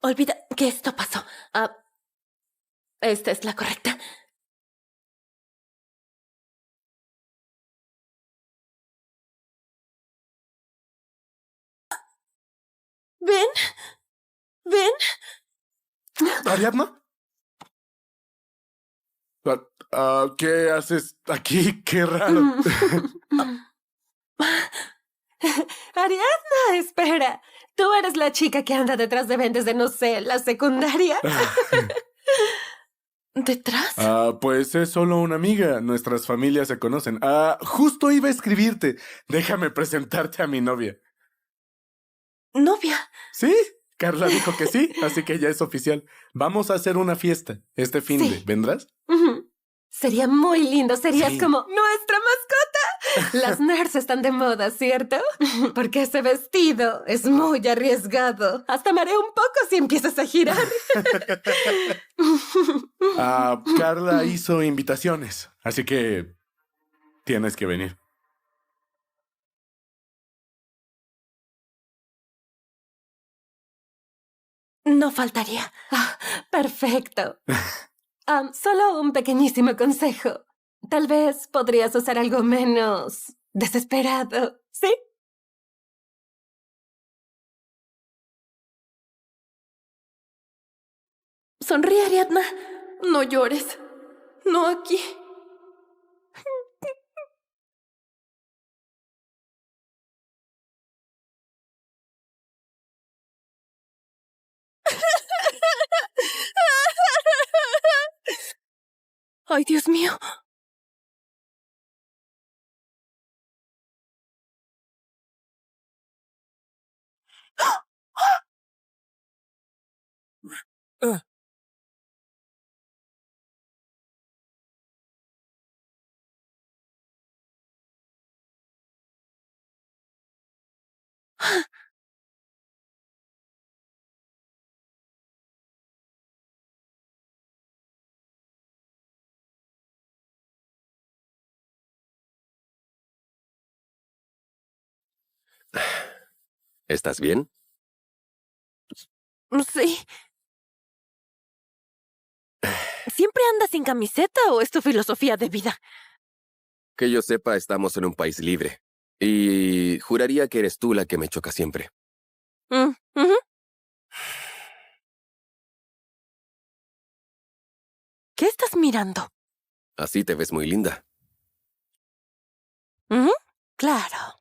Olvida que esto pasó. Esta es la correcta. ¿Ven? ¿Ariadna? ¿Qué haces aquí? Qué raro. Ariadna, espera. Tú eres la chica que anda detrás de Ben desde, no sé, la secundaria. ¿Detrás? Pues es solo una amiga. Nuestras familias se conocen. Justo iba a escribirte. Déjame presentarte a mi novia. ¿Novia? ¿Sí? Carla dijo que sí, así que ya es oficial. Vamos a hacer una fiesta este fin de. ¿Vendrás? Sería muy lindo. Serías Sí. como nuestra mascota. Las nerds están de moda, ¿cierto? Porque ese vestido es muy arriesgado. Hasta mareo un poco si empiezas a girar. Carla hizo invitaciones, así que tienes que venir. No faltaría. Perfecto. Solo un pequeñísimo consejo. Tal vez podrías usar algo menos desesperado, ¿sí? Sonríe, Ariadna. No llores. No aquí. Ay, Dios mío. ¿Estás bien? Sí. ¿Siempre andas sin camiseta o es tu filosofía de vida? Que yo sepa, estamos en un país libre. Y juraría que eres tú la que me choca siempre. Ujú. ¿Qué estás mirando? Así te ves muy linda. Ujú, claro.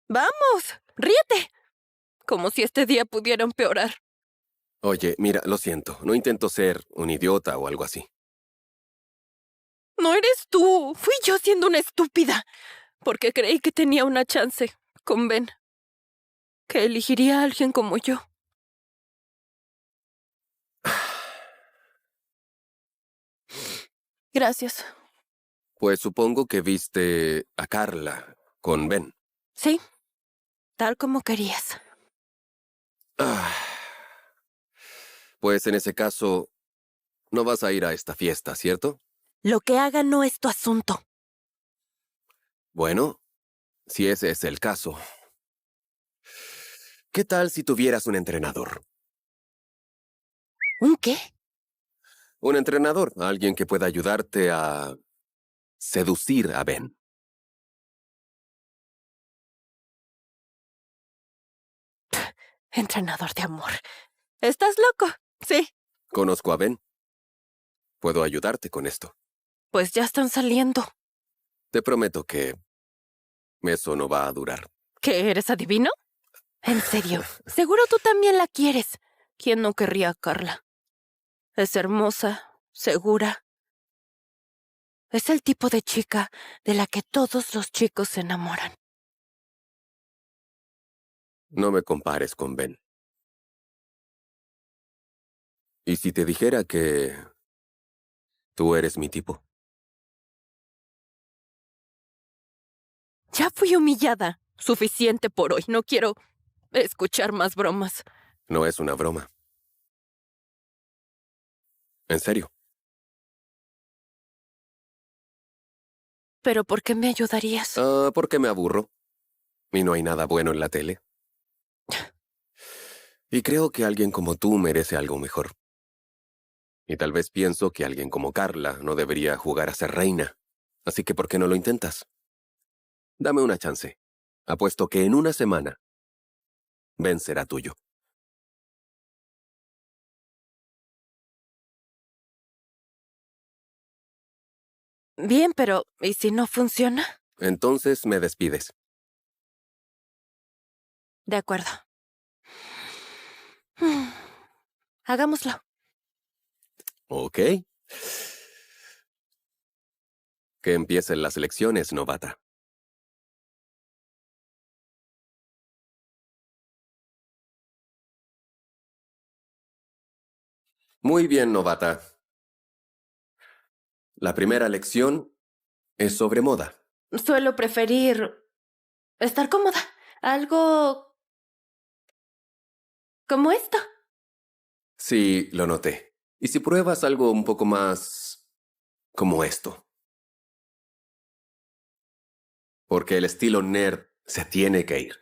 Vamos, ríete. Como si este día pudiera empeorar. Oye, mira, lo siento. No intento ser un idiota o algo así. No eres tú. Fui yo siendo una estúpida. Porque creí que tenía una chance con Ben. Que elegiría a alguien como yo. Gracias. Pues supongo que viste a Carla con Ben. Sí, tal como querías. Pues en ese caso, no vas a ir a esta fiesta, ¿cierto? Lo que haga no es tu asunto. Bueno, si ese es el caso. ¿Qué tal si tuvieras un entrenador? ¿Un qué? Un entrenador, alguien que pueda ayudarte a seducir a Ben. Entrenador de amor. ¿Estás loco? Sí. Conozco a Ben. Puedo ayudarte con esto. Pues ya están saliendo. Te prometo que eso no va a durar. ¿Qué, eres adivino? En serio, seguro tú también la quieres. ¿Quién no querría a Carla? Es hermosa, segura. Es el tipo de chica de la que todos los chicos se enamoran. No me compares con Ben. ¿Y si te dijera que tú eres mi tipo? Ya fui humillada. Suficiente por hoy. No quiero escuchar más bromas. No es una broma. En serio. ¿Pero por qué me ayudarías? Porque me aburro. Y no hay nada bueno en la tele. Y creo que alguien como tú merece algo mejor. Y tal vez pienso que alguien como Carla no debería jugar a ser reina. Así que ¿por qué no lo intentas? Dame una chance. Apuesto que en una semana, Ben será tuyo. Bien, pero ¿y si no funciona? Entonces me despides. De acuerdo. Hagámoslo. Ok. Que empiecen las lecciones, novata. Muy bien, novata. La primera lección es sobre moda. Suelo preferir estar cómoda. Algo como esto. Sí, lo noté. ¿Y si pruebas algo un poco más como esto? Porque el estilo nerd se tiene que ir.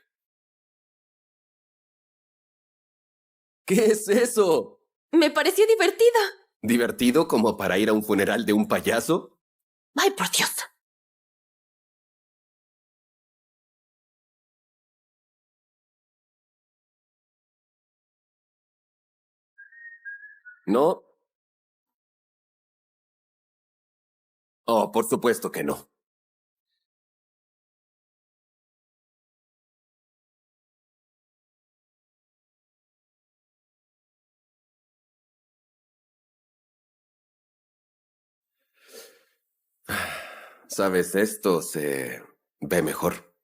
¿Qué es eso? Me pareció divertida. ¿Divertido como para ir a un funeral de un payaso? Ay, por Dios. ¿No? Oh, por supuesto que no. Sabes, esto se ve mejor.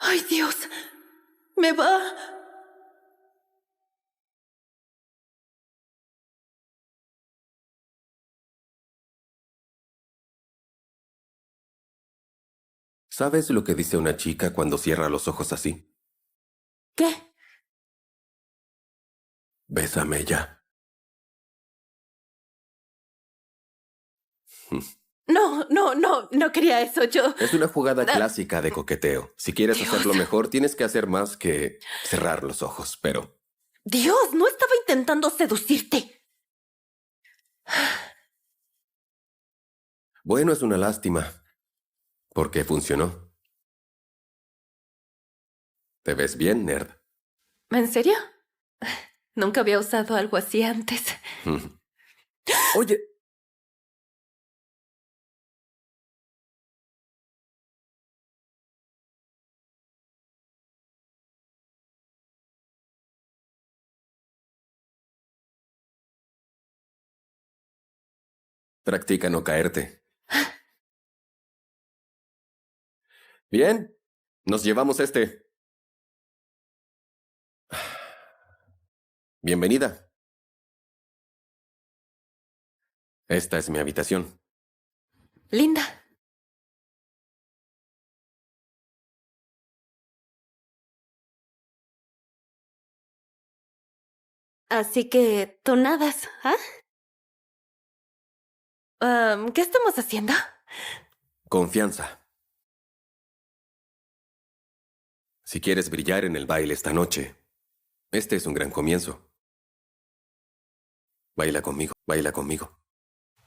¡Ay, Dios! ¡Me va! ¿Sabes lo que dice una chica cuando cierra los ojos así? ¿Qué? Bésame ya. No quería eso, yo... Es una jugada clásica de coqueteo. Si quieres Dios. hacerlo mejor, tienes que hacer más que cerrar los ojos, pero... Dios, no estaba intentando seducirte. Bueno, es una lástima. Porque funcionó. ¿Te ves bien, nerd? ¿En serio? Nunca había usado algo así antes. Oye. Practica no caerte. Bien, nos llevamos este. Bienvenida. Esta es mi habitación. Linda. Así que tú nadas, ¿ah? ¿Qué estamos haciendo? Confianza. Si quieres brillar en el baile esta noche, este es un gran comienzo. Baila conmigo, baila conmigo.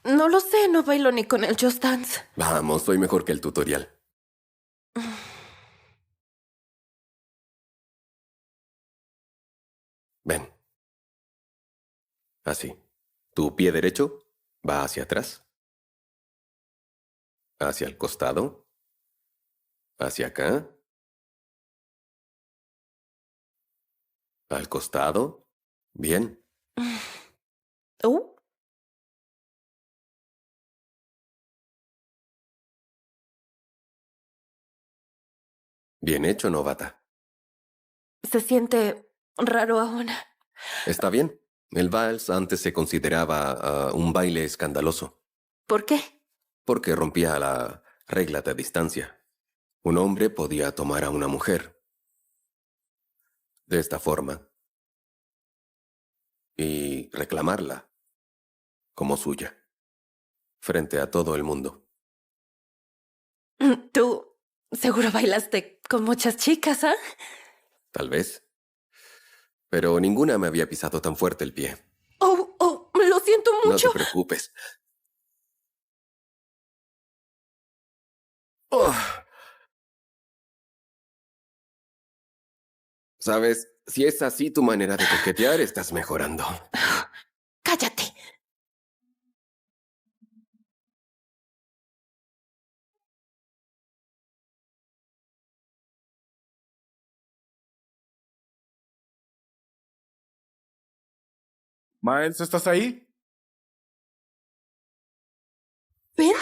No lo sé, no bailo ni con el Just Dance. Vamos, soy mejor que el tutorial. Ven. Así. Tu pie derecho va hacia atrás. Hacia el costado. Hacia acá. Al costado. Bien. Bien hecho, novata. Se siente raro aún. Está bien. El vals antes se consideraba un baile escandaloso. ¿Por qué? Porque rompía la regla de distancia. Un hombre podía tomar a una mujer de esta forma y reclamarla como suya frente a todo el mundo. Tú seguro bailaste con muchas chicas, ¿ah? Tal vez. Pero ninguna me había pisado tan fuerte el pie. Lo siento mucho. No te preocupes. Oh. ¿Sabes? Si es así tu manera de coquetear, estás mejorando. Cállate. Miles, ¿estás ahí? ¿Ven?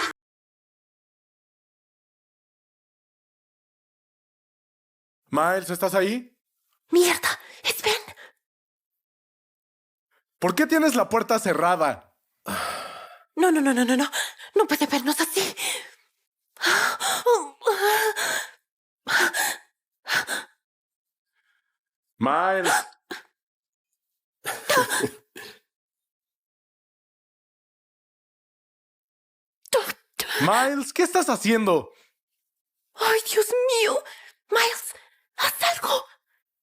Miles, ¿estás ahí? ¡Mierda! ¡Es Ben! ¿Por qué tienes la puerta cerrada? No. No puede vernos así. Miles. Miles, ¿qué estás haciendo? ¡Ay, Dios mío! Miles, haz algo.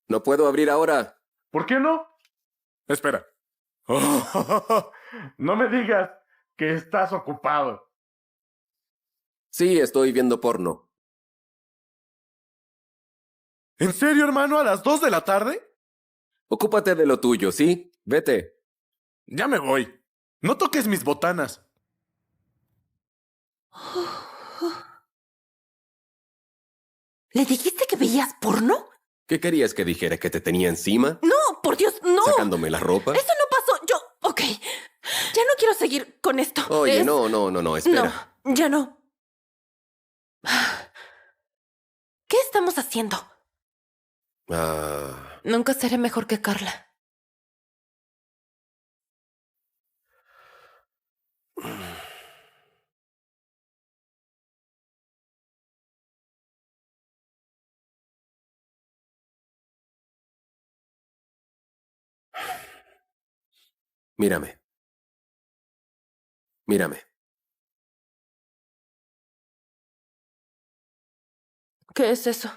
No puedo abrir ahora. ¿Por qué no? Espera. No me digas que estás ocupado. Sí, estoy viendo porno. ¿En serio, hermano? ¿A las 2 de la tarde? Ocúpate de lo tuyo, ¿sí? Vete. Ya me voy. No toques mis botanas. ¿Le dijiste que veías porno? ¿Qué querías que dijera? ¿Que te tenía encima? No, por Dios, no. ¿Sacándome la ropa? Eso no pasó. Ok. Ya no quiero seguir con esto. Oye, no, espera. No, ya no. ¿Qué estamos haciendo? Nunca seré mejor que Carla. Mírame. ¿Qué es eso?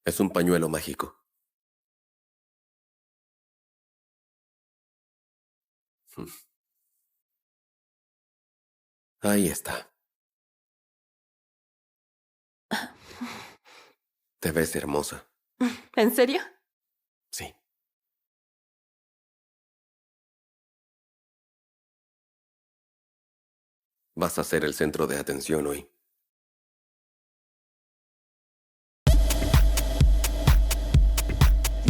Es un pañuelo mágico. Ahí está. Te ves hermosa. ¿En serio? Sí. Vas a ser el centro de atención hoy.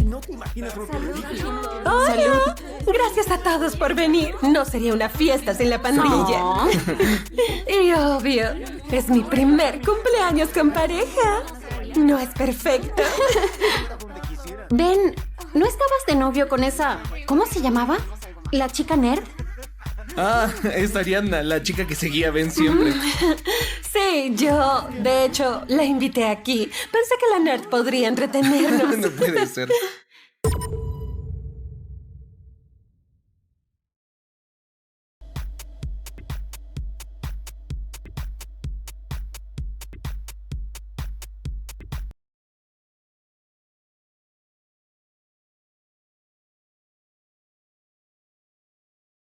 No te imaginas lo que le dije. ¡Hola! Gracias a todos por venir. No sería una fiesta sin la pandilla. Oh. Y obvio, es mi primer cumpleaños con pareja. No es perfecto. Ben, ¿no estabas de novio con esa... ¿Cómo se llamaba? ¿La chica nerd? Es Ariana, la chica que seguía a Ben siempre. Sí, yo, de hecho, la invité aquí. Pensé que la nerd podría entretenernos. No puede ser.